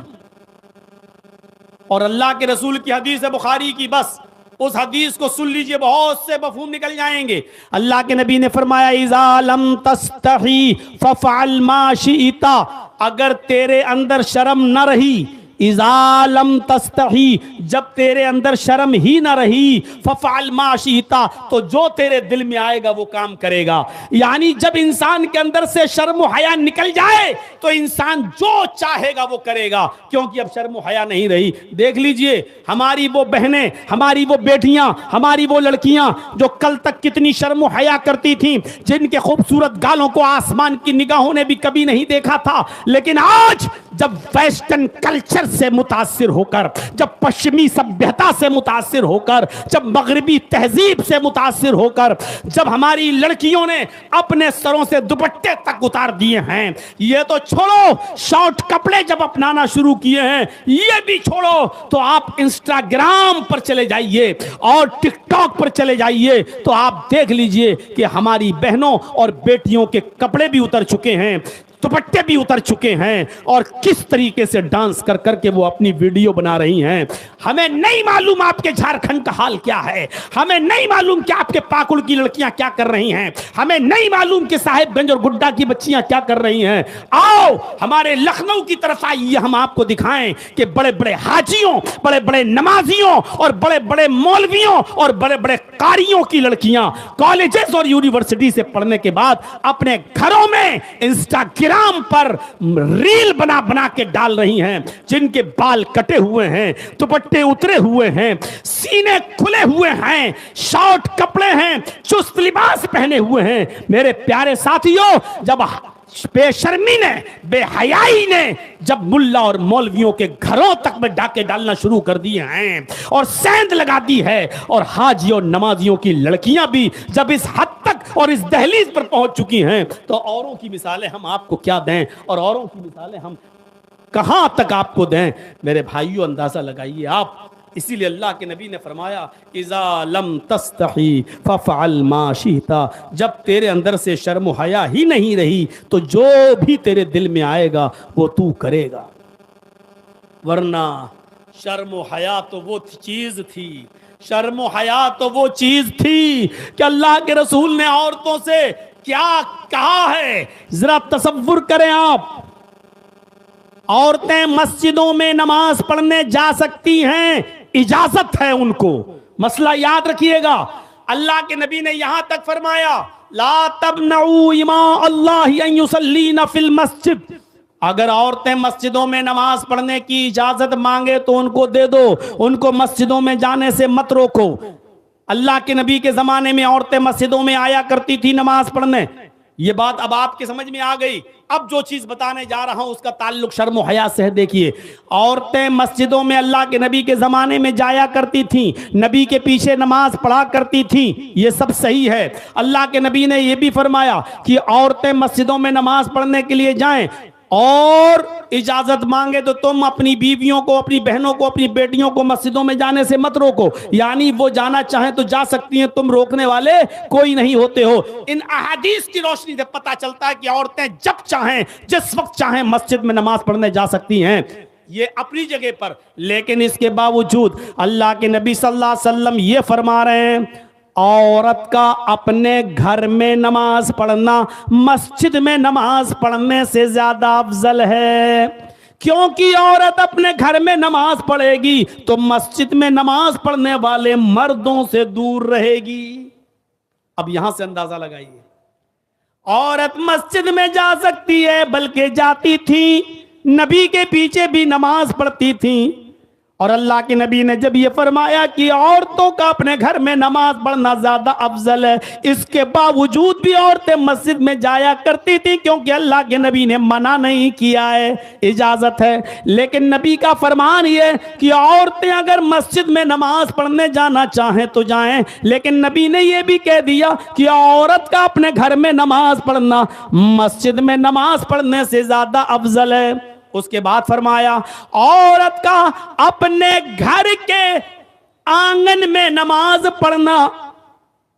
और अल्लाह के रसूल की हदीस है बुखारी की, बस उस हदीस को सुन लीजिए, बहुत से मफहूम निकल जाएंगे। अल्लाह के नबी ने फरमाया, इज़ा लम तस्तही फफ़अल मा शिइता, अगर तेरे अंदर शर्म न रही, इज़ा लम तस्तही, जब तेरे अंदर शर्म ही ना रही, फफ़अल मा शिइता, तो जो तेरे दिल में आएगा वो काम करेगा। यानी जब इंसान के अंदर से शर्म व हया निकल जाए तो इंसान जो चाहेगा वो करेगा, क्योंकि अब शर्म व हया नहीं रही। देख लीजिए, हमारी वो बहनें, हमारी वो बेटियां, हमारी वो लड़कियां जो कल तक कितनी शर्म व हया करती थीं, जिनके खूबसूरत गालों को आसमान की निगाहों ने भी कभी नहीं देखा था, लेकिन आज जब वेस्टर्न कल्चर से मुतासिर होकर, जब पश्चिमी सभ्यता से मुतासिर होकर, जब मगरबी तहजीब से मुतासिर होकर, जब हमारी लड़कियों ने अपने सरों से दुपट्टे तक उतार दिए हैं, ये तो छोड़ो, शॉर्ट कपड़े जब अपनाना शुरू किए हैं, ये भी छोड़ो, तो आप इंस्टाग्राम पर चले जाइए और टिकटॉक पर चले जाइए तो आप देख लीजिए कि हमारी बहनों और बेटियों के कपड़े भी उतर चुके हैं, दुपट्टे भी उतर चुके हैं, और किस तरीके से डांस कर करके वो अपनी वीडियो बना रही हैं। हमें नहीं मालूम आपके झारखंड का हाल क्या है, हमें नहीं मालूम कि आपके पाकुड़ की लड़कियां क्या कर रही हैं, हमें नहीं मालूम कि साहिबगंज और गुड्डा की बच्चियां क्या कर रही हैं। आओ हमारे लखनऊ की तरफ आइए, हम आपको दिखाएं कि बड़े बड़े हाजियों, बड़े बड़े नमाजियों और बड़े बड़े मौलवियों और बड़े बड़े कारियों की लड़कियां कॉलेजेस और यूनिवर्सिटी से पढ़ने के बाद अपने घरों में इंस्टाग्राम पर रील बना बना के डाल रही हैं, जिनके बाल कटे हुए हैं, दुपट्टे उतरे हुए हैं, सीने खुले हुए हैं, शॉर्ट कपड़े हैं, चुस्त लिबास पहने हुए हैं। मेरे प्यारे साथियों, जब बेशर्मी ने, बेहयाई ने जब मुल्ला और मौलवियों के घरों तक में डाके डालना शुरू कर दिए हैं और सेंध लगा दी है, और हाजी और नमाजियों की लड़कियां भी जब इस हद तक और इस दहलीज पर पहुंच चुकी हैं, तो औरों की मिसालें हम आपको क्या दें और औरों की मिसालें हम कहां तक आपको दें। मेरे भाइयों, अंदाजा लगाइए आप। इसीलिए अल्लाह के नबी ने फरमाया, इज़ा लम तस्तही फफ़अल मा शिता, जब तेरे अंदर से शर्म हया ही नहीं रही तो जो भी तेरे दिल में आएगा वो तू करेगा। वरना शर्म हया तो वो चीज थी, शर्म हया तो वो चीज थी कि अल्लाह के रसूल ने औरतों से क्या कहा है, जरा तसव्वुर करें आप। औरतें मस्जिदों में नमाज पढ़ने जा सकती हैं, इजाजत है उनको। मसला याद रखिएगा, अल्लाह के नबी ने यहां तक फरमाया, ला तमनऊ इमा अल्लाह अन युसल्लीना फिल मस्जिद। अगर औरतें मस्जिदों में नमाज पढ़ने की इजाजत मांगे तो उनको दे दो, उनको मस्जिदों में जाने से मत रोको। अल्लाह के नबी के जमाने में औरतें मस्जिदों में आया करती थी नमाज पढ़ने, ये बात अब आपके समझ में आ गई। अब जो चीज बताने जा रहा हूं उसका ताल्लुक शर्म हया से है। देखिए, औरतें मस्जिदों में अल्लाह के नबी के जमाने में जाया करती थी, नबी के पीछे नमाज पढ़ा करती थी, ये सब सही है। अल्लाह के नबी ने यह भी फरमाया कि औरतें मस्जिदों में नमाज पढ़ने के लिए जाएं और इजाजत मांगे तो तुम अपनी बीवियों को, अपनी बहनों को, अपनी बेटियों को मस्जिदों में जाने से मत रोको। यानी वो जाना चाहें तो जा सकती हैं, तुम रोकने वाले कोई नहीं होते हो। इन अहादीस की रोशनी से पता चलता है कि औरतें जब चाहें, जिस वक्त चाहें मस्जिद में नमाज पढ़ने जा सकती हैं, ये अपनी जगह पर। लेकिन इसके बावजूद अल्लाह के नबी सल्लल्लाहु अलैहि वसल्लम ये फरमा रहे हैं, औरत का अपने घर में नमाज पढ़ना मस्जिद में नमाज पढ़ने से ज्यादा अफजल है, क्योंकि औरत अपने घर में नमाज पढ़ेगी तो मस्जिद में नमाज पढ़ने वाले मर्दों से दूर रहेगी। अब यहां से अंदाजा लगाइए, औरत मस्जिद में जा सकती है, बल्कि जाती थी, नबी के पीछे भी नमाज पढ़ती थी। और अल्लाह के नबी ने जब ये फरमाया कि औरतों का अपने घर में नमाज पढ़ना ज्यादा अफजल है, इसके बावजूद भी औरतें मस्जिद में जाया करती थी, क्योंकि अल्लाह के नबी ने मना नहीं किया है, इजाजत है। लेकिन नबी का फरमान ये कि औरतें अगर मस्जिद में नमाज पढ़ने जाना चाहें तो जाएं, लेकिन नबी ने यह भी कह दिया कि औरत का अपने घर में नमाज पढ़ना मस्जिद में नमाज पढ़ने से ज्यादा अफजल है। उसके बाद फरमाया, औरत का अपने घर के आंगन में नमाज पढ़ना,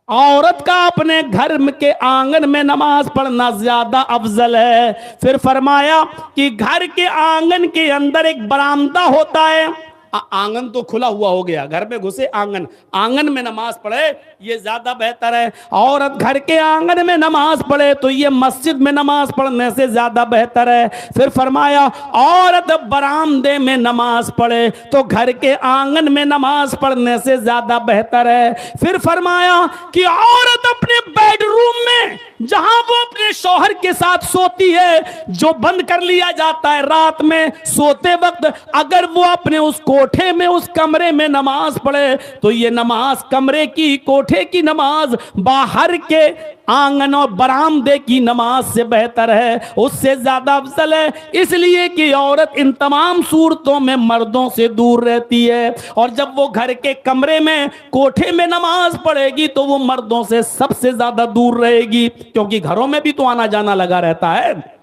औरत का अपने घर के आंगन में नमाज पढ़ना ज्यादा अफजल है। फिर फरमाया कि घर के आंगन के अंदर एक बरामदा होता है, आंगन तो खुला हुआ हो गया, घर में घुसे आंगन, आंगन में नमाज पढ़े ये ज्यादा बेहतर है। औरत घर के आंगन में नमाज पढ़े तो ये मस्जिद में नमाज पढ़ने से ज्यादा बेहतर है। फिर फरमाया, औरत बरामदे में नमाज पढ़े तो घर के आंगन में नमाज पढ़ने से ज्यादा बेहतर है। फिर फरमाया कि औरत अपने बेडरूम में, जहां वो अपने शौहर के साथ सोती है, जो बंद कर लिया जाता है रात में सोते वक्त, अगर वो अपने उस कोठे में, उस कमरे में नमाज पढ़े तो ये नमाज कमरे की, कोठे की नमाज बाहर के आंगन और बरामदे की नमाज से बेहतर है, उससे ज्यादा अफजल है, इसलिए कि औरत इन तमाम सूरतों में मर्दों से दूर रहती है। और जब वो घर के कमरे में, कोठे में नमाज पढ़ेगी तो वो मर्दों से सबसे ज्यादा दूर रहेगी, क्योंकि घरों में भी तो आना जाना लगा रहता है।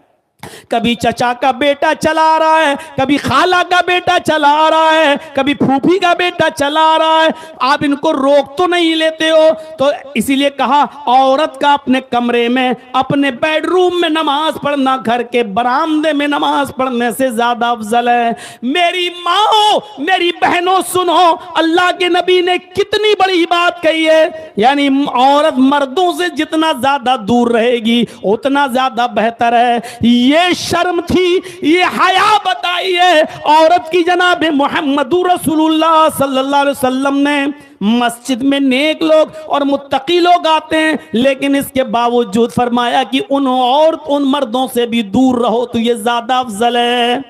कभी चचा का बेटा चला रहा है, कभी खाला का बेटा चला रहा है, कभी फूफी का बेटा चला रहा है, आप इनको रोक तो नहीं लेते हो। तो इसीलिए कहा औरत का अपने कमरे में, अपने बेडरूम में नमाज पढ़ना घर के बरामदे में नमाज पढ़ने से ज्यादा अफजल है। मेरी माओ, मेरी बहनों सुनो, अल्लाह के नबी ने कितनी बड़ी बात कही है, यानी औरत मर्दों से जितना ज्यादा दूर रहेगी उतना ज्यादा बेहतर है। ये शर्म थी, ये हया बताई है औरत की जनाब मोहम्मदुर रसूलुल्लाह सल्लल्लाहु अलैहि वसल्लम ने। मस्जिद में नेक लोग और मुत्तकी लोग आते हैं, लेकिन इसके बावजूद फरमाया कि उन मर्दों से भी दूर रहो तो ये ज्यादा अफजल है।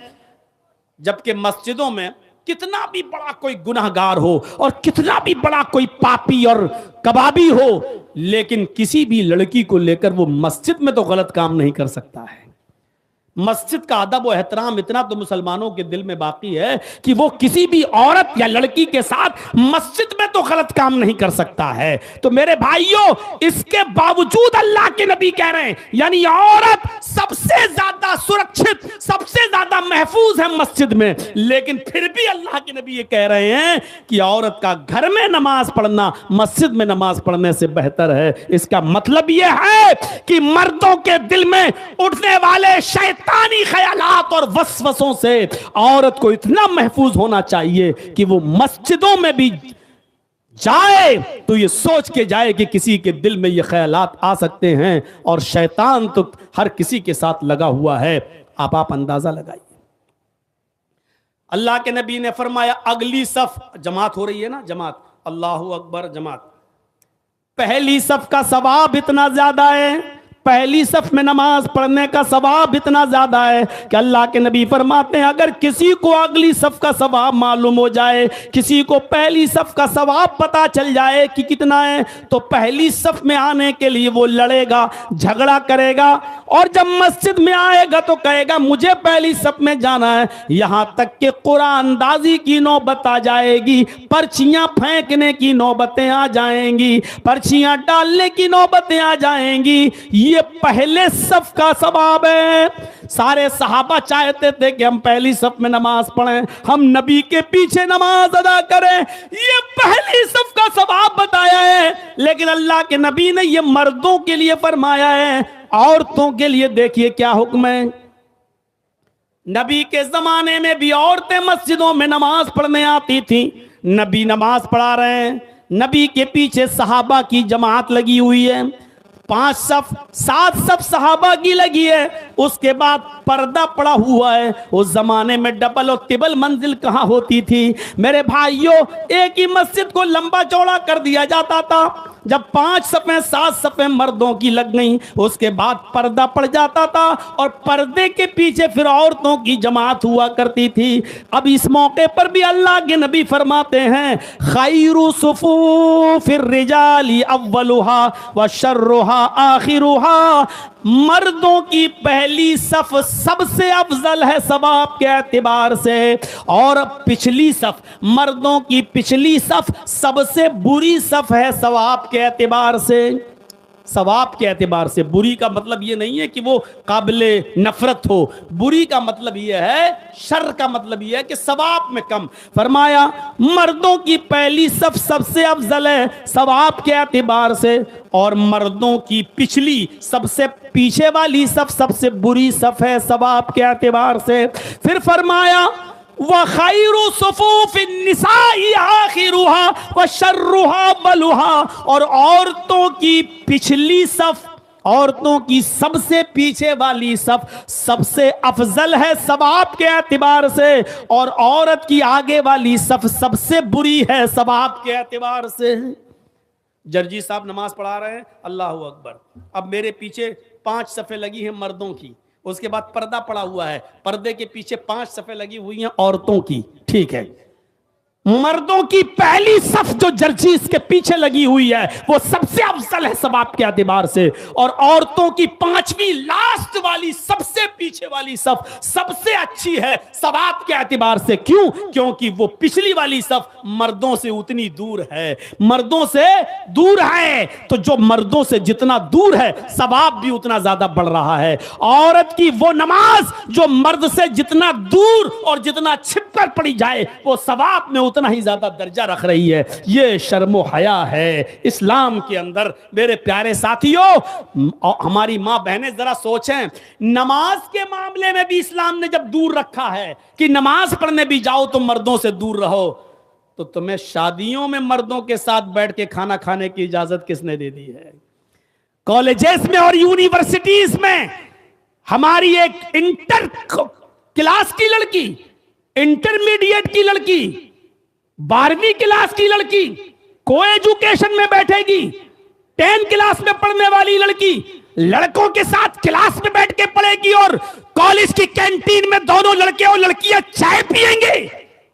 जबकि मस्जिदों में कितना भी बड़ा कोई गुनाहगार हो और कितना भी बड़ा कोई पापी और कबाबी हो, लेकिन किसी भी लड़की को लेकर वो मस्जिद में तो गलत काम नहीं कर सकता है। मस्जिद का अदब और एहतराम इतना तो मुसलमानों के दिल में बाकी है कि वो किसी भी औरत या लड़की के साथ मस्जिद में तो गलत काम नहीं कर सकता है। तो मेरे भाइयों, इसके बावजूद अल्लाह के नबी कह रहे हैं, यानी औरत सबसे ज्यादा सुरक्षित, सबसे ज्यादा महफूज है मस्जिद में, लेकिन फिर भी अल्लाह के नबी ये कह रहे हैं कि औरत का घर में नमाज पढ़ना मस्जिद में नमाज पढ़ने से बेहतर है। इसका मतलब यह है कि मर्दों के दिल में उठने वाले शैतानी ख्यालात और वसवसों से औरत को इतना महफूज होना चाहिए कि वो मस्जिदों में भी जाए तो ये सोच के जाए कि किसी के दिल में ये ख्यालात आ सकते हैं, और शैतान तो हर किसी के साथ लगा हुआ है। आप अंदाजा लगाइए। अल्लाह के नबी ने फरमाया, अगली सफ, जमात हो रही है ना, जमात, अल्लाहू अकबर, जमात, पहली सफ का सवाब इतना ज्यादा है, पहली सफ में नमाज पढ़ने का सवाब इतना ज्यादा है कि अल्लाह के नबी फरमाते हैं, अगर किसी को अगली सफ का सवाब मालूम हो जाए, किसी को पहली सफ का सवाब पता चल जाए कि कितना है, तो पहली सफ में आने के लिए वो लड़ेगा, झगड़ा करेगा, और जब मस्जिद में आएगा तो कहेगा मुझे पहली सफ में जाना है। यहां तक कि कुरानदाजी की नौबत आ जाएगी, पर्चियां फेंकने की नौबतें आ जाएंगी, पर्चियां डालने की नौबतें आ जाएंगी। ये पहले सफ का सवाब है। सारे सहाबा चाहते थे कि हम पहली सफ में नमाज पढ़ें, हम नबी के पीछे नमाज अदा करें, ये पहली सफ का सवाब बताया है। लेकिन अल्लाह के नबी ने ये मर्दों के लिए फरमाया है, औरतों के लिए देखिए क्या हुक्म है। नबी के जमाने में भी औरतें मस्जिदों में नमाज पढ़ने आती थी। नबी नमाज पढ़ा रहे हैं, नबी के पीछे सहाबा की जमात लगी हुई है, 5 सफ 7 सफ सहाबा की लगी है, उसके बाद पर्दा पड़ा हुआ है। उस जमाने में डबल और ट्रिपल मंजिल कहां होती थी मेरे भाइयों, एक ही मस्जिद को लंबा चौड़ा कर दिया जाता था। जब 5 सफ़ें 7 सफ़ें मर्दों की लग गई, उसके बाद पर्दा पड़ जाता था, और पर्दे के पीछे फिर औरतों की जमात हुआ करती थी। अब इस मौके पर भी अल्लाह के नबी फरमाते हैं, खैरु सुफूफिर रिजाली अव्वलुहा व शर्रुहा आखिरुहा, मर्दों की पहली सफ सबसे अफजल है सवाब के एतबार से, और पिछली सफ, मर्दों की पिछली सफ सबसे बुरी सफ है सवाब के एतबार से। सवाब के एतबार से, बुरी का मतलब ये नहीं है कि वो काबिले नफरत हो, बुरी का मतलब ये है, शर का मतलब ये है कि सवाब में कम। फरमाया मर्दों की पहली सफ सबसे अफजल है सवाब के एतबार से, और मर्दों की पिछली सबसे पीछे वाली सफ सबसे बुरी सफ है सवाब के एतबार से। फिर फरमाया व खैरु सुफूफिन निसाई आखिरुहा व शर्रुहा बलुहा, और औरतों की पिछली सफ, औरतों की सबसे पीछे वाली सफ सबसे अफजल है सवाब के एतबार से, और औरत की आगे वाली सफ सबसे बुरी है सवाब के एतबार से। जर्जी साहब नमाज पढ़ा रहे हैं, अल्लाह अकबर, अब मेरे पीछे 5 सफ़े लगी हैं मर्दों की, उसके बाद पर्दा पड़ा हुआ है, पर्दे के पीछे 5 सफ़े लगी हुई हैं औरतों की, ठीक है। मर्दों की पहली सफ जो जर्जीस के पीछे लगी हुई है वो सबसे अफजल है सवाब के एतबार से, और औरतों की पांचवी लास्ट वाली सबसे पीछे वाली सफ सबसे अच्छी है सवाब के एतबार से। क्यों? क्योंकि वो पिछली वाली सफ मर्दों से उतनी दूर है, मर्दों से दूर है। तो जो मर्दों से जितना दूर है सवाब भी उतना ज्यादा बढ़ रहा है। औरत की वो नमाज जो मर्द से जितना दूर और जितना छिप कर पड़ी जाए वो सवाब में उतना ही ज्यादा दर्जा रख रही है। ये शर्मो हया है इस्लाम के अंदर। मेरे प्यारे साथियों, हमारी मां बहनें जरा सोचें, नमाज के मामले में भी इस्लाम ने जब दूर रखा है कि नमाज पढ़ने भी जाओ तो मर्दों से दूर रहो, तो तुम्हें शादियों में मर्दों के साथ बैठ के खाना खाने की इजाजत किसने दे दी है? कॉलेजेस में और यूनिवर्सिटीज में हमारी एक इंटर क्लास की लड़की, इंटरमीडिएट की लड़की, 12वीं क्लास की लड़की को एजुकेशन में बैठेगी, 10 क्लास में पढ़ने वाली लड़की लड़कों के साथ क्लास में बैठ के पढ़ेगी, और कॉलेज की कैंटीन में दोनों लड़के और लड़कियां चाय पिएंगे।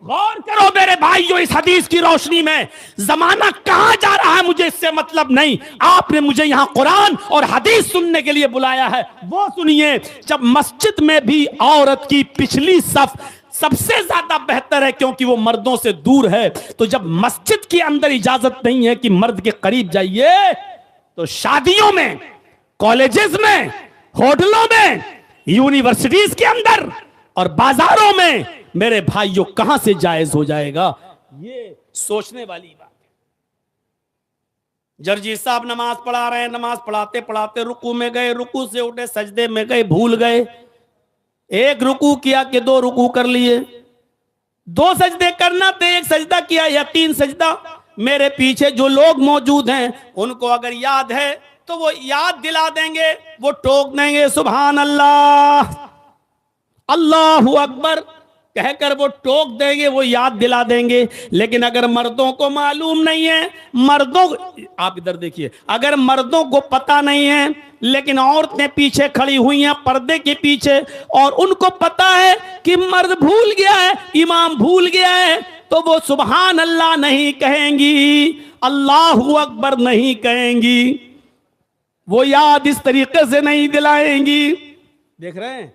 गौर करो मेरे भाइयों, इस हदीस की रोशनी में जमाना कहां जा रहा है मुझे इससे मतलब नहीं। आपने मुझे यहां कुरान और हदीस सुनने के लिए बुलाया है, वो सुनिए। जब मस्जिद में भी औरत की पिछली सफ सबसे ज्यादा बेहतर है क्योंकि वो मर्दों से दूर है, तो जब मस्जिद के अंदर इजाजत नहीं है कि मर्द के करीब जाइए, तो शादियों में, कॉलेजेस में, होटलों में, यूनिवर्सिटीज के अंदर और बाजारों में मेरे भाइयों कहां से जायज हो जाएगा? ये सोचने वाली बात है। जर्जी साहब नमाज पढ़ा रहे हैं, नमाज पढ़ाते पढ़ाते रुकू में गए, रुकू से उठे, सजदे में गए, भूल गए। एक रुकू किया कि 2 रुकू कर लिए, 2 सजदे करना थे, 1 सजदा किया या 3 सजदा। मेरे पीछे जो लोग मौजूद हैं उनको अगर याद है तो वो याद दिला देंगे, वो टोक देंगे सुभान अल्लाह, अल्लाहू अकबर कहकर वो टोक देंगे, वो याद दिला देंगे। लेकिन अगर मर्दों को मालूम नहीं है, मर्दों, आप इधर देखिए, अगर मर्दों को पता नहीं है लेकिन औरतें पीछे खड़ी हुई हैं पर्दे के पीछे और उनको पता है कि मर्द भूल गया है, इमाम भूल गया है, तो वो सुभान अल्लाह नहीं कहेंगी, अल्लाहू अकबर नहीं कहेंगी, वो याद इस तरीके से नहीं दिलाएंगी। देख रहे हैं,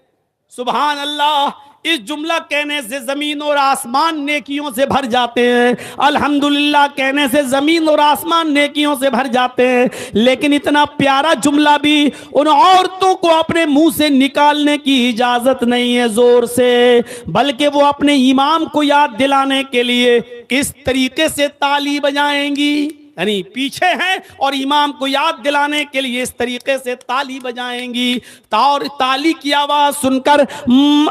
सुभान अल्लाह इस जुमला कहने से जमीन और आसमान नेकियों से भर जाते हैं, अल्हम्दुलिल्लाह कहने से जमीन और आसमान नेकियों से भर जाते हैं। लेकिन इतना प्यारा जुमला भी उन औरतों को अपने मुंह से निकालने की इजाजत नहीं है जोर से, बल्कि वो अपने इमाम को याद दिलाने के लिए इस तरीके से ताली बजाएंगी, यानी पीछे हैं और इमाम को याद दिलाने के लिए इस तरीके से ताली बजाएंगी। और ताली की आवाज सुनकर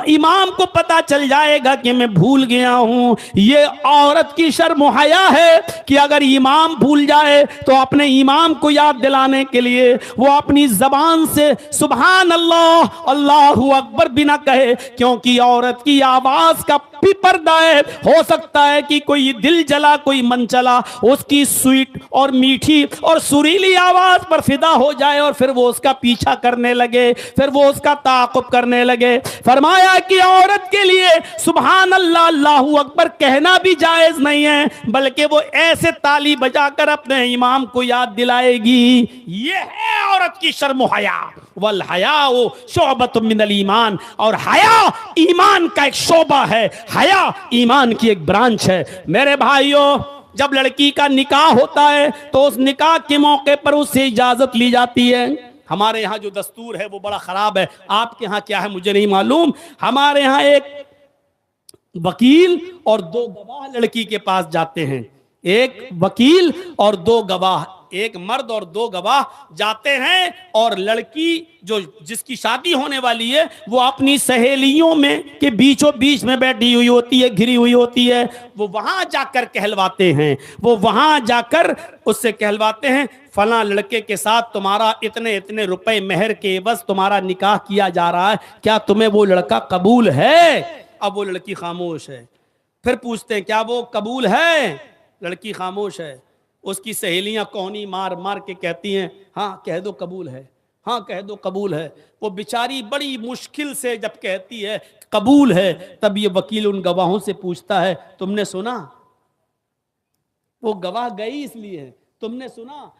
इमाम को पता चल जाएगा कि मैं भूल गया हूं। ये औरत की शर्म हया है कि अगर इमाम भूल जाए तो अपने इमाम को याद दिलाने के लिए वो अपनी जबान से सुभान अल्लाह, अल्लाहू अकबर भी ना कहे, क्योंकि औरत की आवाज का भी पर्दा है। हो सकता है कि कोई दिल जला, कोई मन चला, उसकी स्वीट और मीठी और सुरीली आवाज पर फिदा हो जाए और फिर वो उसका पीछा करने लगे, फिर वो उसका ताक़ुब करने लगे। फरमाया कि औरत के लिए सुभान अल्लाह, अल्लाहू अकबर कहना भी जायज नहीं है, बल्कि वो ऐसे ताली बजाकर अपने इमाम को याद दिलाएगी। ये है औरत की शर्म हया। वल हयाउ शुअबतुम मिनल ईमान, और हया ईमान का एक शोबा है, हया ईमान की एक ब्रांच है। मेरे भाइयों, जब लड़की का निकाह होता है तो उस निकाह के मौके पर उससे इजाजत ली जाती है। हमारे यहाँ जो दस्तूर है वो बड़ा खराब है, आपके यहाँ क्या है मुझे नहीं मालूम। हमारे यहाँ एक वकील और 2 गवाह लड़की के पास जाते हैं, एक वकील और 2 गवाह, एक मर्द और 2 गवाह जाते हैं, और लड़की जो जिसकी शादी होने वाली है वो अपनी सहेलियों में के बीचों बीच में बैठी हुई होती है, घिरी हुई होती है। वो वहां जाकर कहलवाते हैं, वो वहां जाकर उससे कहलवाते हैं, फला लड़के के साथ तुम्हारा इतने इतने रुपए मेहर के बस तुम्हारा निकाह किया जा रहा है, क्या तुम्हें वो लड़का कबूल है? अब वो लड़की खामोश है। फिर पूछते हैं क्या वो कबूल है? लड़की खामोश है। उसकी सहेलियां कोहनी मार मार के कहती हैं हाँ कह दो कबूल है, हाँ कह दो कबूल है। वो बेचारी बड़ी मुश्किल से जब कहती है कबूल है, तब ये वकील उन गवाहों से पूछता है तुमने सुना वो गवाह गई इसलिए है। तुमने सुना?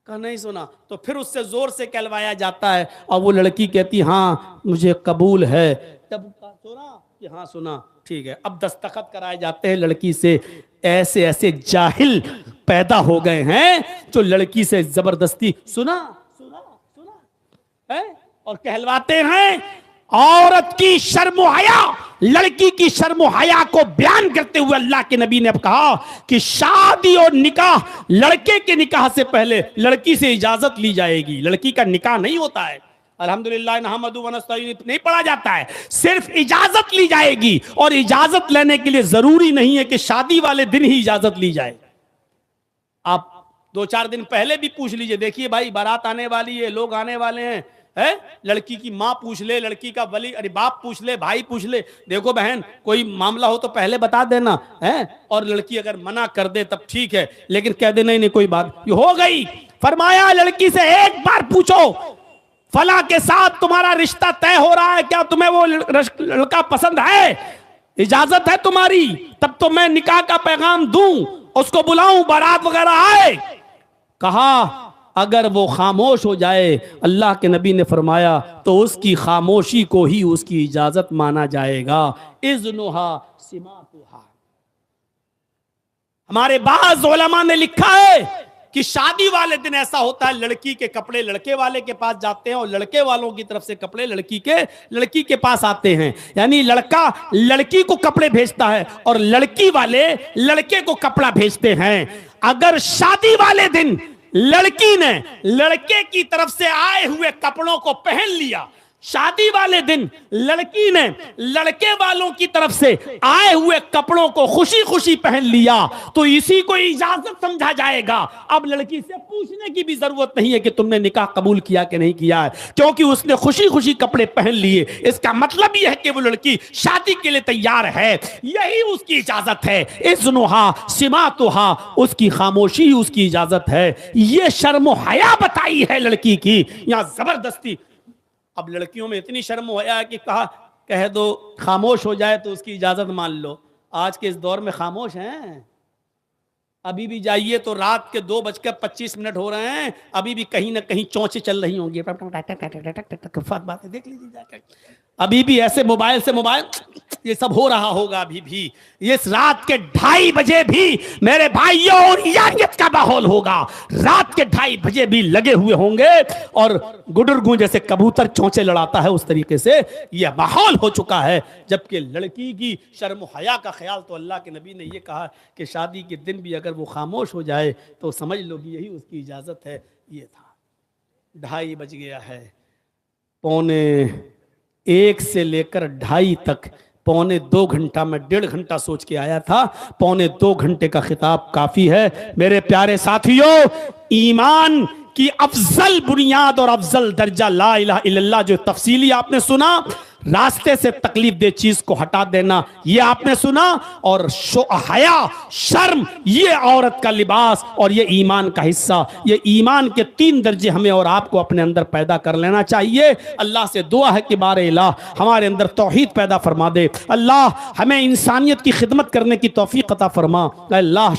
कहा नहीं सुना। तो फिर उससे जोर से कहलवाया जाता है और वो लड़की कहती हाँ मुझे कबूल है। तब सुना कि हाँ सुना, ठीक है। अब दस्तखत कराए जाते हैं लड़की से। ऐसे ऐसे जाहिल पैदा हो गए हैं जो लड़की से जबरदस्ती सुना सुना सुना है और कहलवाते हैं। औरत की शर्म हया, लड़की की शर्म हया को बयान करते हुए अल्लाह के नबी ने कहा कि शादी और निकाह, लड़के के निकाह से पहले लड़की से इजाजत ली जाएगी। लड़की का निकाह नहीं होता है, अल्हम्दुलिल्लाह नहमदु व नस्तईन नहीं पढ़ा जाता है, सिर्फ इजाजत ली जाएगी। और इजाजत लेने के लिए जरूरी नहीं है कि शादी वाले दिन ही इजाजत ली जाए। आप 2-4 दिन पहले भी पूछ लीजिए, देखिए भाई बारात आने वाली है, लोग आने वाले हैं, है? लड़की की माँ पूछ ले, लड़की का वली, अरे बाप पूछ ले, भाई पूछ ले, देखो बहन कोई मामला हो तो पहले बता देना है। और लड़की अगर मना कर दे तब ठीक है, लेकिन कह दे नहीं नहीं कोई बात ये हो गई। फरमाया लड़की से एक बार पूछो फला के साथ तुम्हारा रिश्ता तय हो रहा है क्या, तुम्हें वो लड़का पसंद है, इजाजत है तुम्हारी, तब तो मैं निकाह का पैगाम दूं, उसको बुलाऊं, बारात वगैरह आए। कहा अगर वो खामोश हो जाए, अल्लाह के नबी ने फरमाया तो उसकी खामोशी को ही उसकी इजाजत माना जाएगा। इज़्नुहा सिमातुहा। हमारे बाज़ उलमा ने लिखा है कि शादी वाले दिन ऐसा होता है, लड़की के कपड़े लड़के वाले के पास जाते हैं और लड़के वालों की तरफ से कपड़े लड़की के पास आते हैं। यानी लड़का लड़की को कपड़े भेजता है और लड़की वाले लड़के को कपड़ा भेजते हैं। अगर शादी वाले दिन लड़की ने लड़के की तरफ से आए हुए कपड़ों को पहन लिया, शादी वाले दिन लड़की ने लड़के वालों की तरफ से आए हुए कपड़ों को खुशी खुशी पहन लिया, तो इसी को इजाजत समझा जाएगा। अब लड़की से पूछने की भी जरूरत नहीं है कि तुमने निकाह कबूल किया कि नहीं किया है, क्योंकि उसने खुशी खुशी कपड़े पहन लिए। इसका मतलब यह है कि वो लड़की शादी के लिए तैयार है, यही उसकी इजाजत है। इज़्नुहा सिमातुहा, उसकी खामोशी ही उसकी इजाजत है। ये शर्म हया बताई है लड़की की, यहां जबरदस्ती। अब लड़कियों में इतनी शर्म हया कि कह दो खामोश हो जाए तो उसकी इजाजत मान लो। आज के इस दौर में खामोश हैं। अभी भी जाइए तो रात के 2:25 हो रहे हैं, अभी भी कहीं ना कहीं चौंचे चल रही होंगी, बातें देख लीजिए जाकर। अभी भी ऐसे मोबाइल से मोबाइल ये सब हो रहा होगा। अभी भी इस रात के 2:30 बजे भी मेरे भाइयों और यारियत का माहौल होगा। रात के 2:30 बजे भी लगे हुए होंगे और गुडुरगू जैसे कबूतर चौंचे लड़ाता है, उस तरीके से यह माहौल हो चुका है। जबकि लड़की की शर्म हया का ख्याल तो अल्लाह के नबी ने यह कहा कि शादी के दिन भी अगर वो खामोश हो जाए तो समझ लो कि यही उसकी इजाजत है। ये था 2:30 बज गया है, 1:45 से लेकर 2:30 तक 1.25 घंटा, मैं 1.5 घंटा सोच के आया था, 1.25 घंटे का खिताब काफी है। मेरे प्यारे साथियों, ईमान की अफजल बुनियाद और अफजल दर्जा ला इलाहा इल्लल्लाह, जो तफसीली आपने सुना, रास्ते से तकलीफ दे चीज को हटा देना, ये आपने सुना, और हया शर्म ये औरत का लिबास और ये ईमान का हिस्सा। ये ईमान के 3 दर्जे हमें और आपको अपने अंदर पैदा कर लेना चाहिए। अल्लाह से दुआ है कि बारे इलाह हमारे अंदर तौहीद पैदा फरमा दे। अल्लाह हमें इंसानियत की खिदमत करने की तौफीक अता फरमा। अल्लाह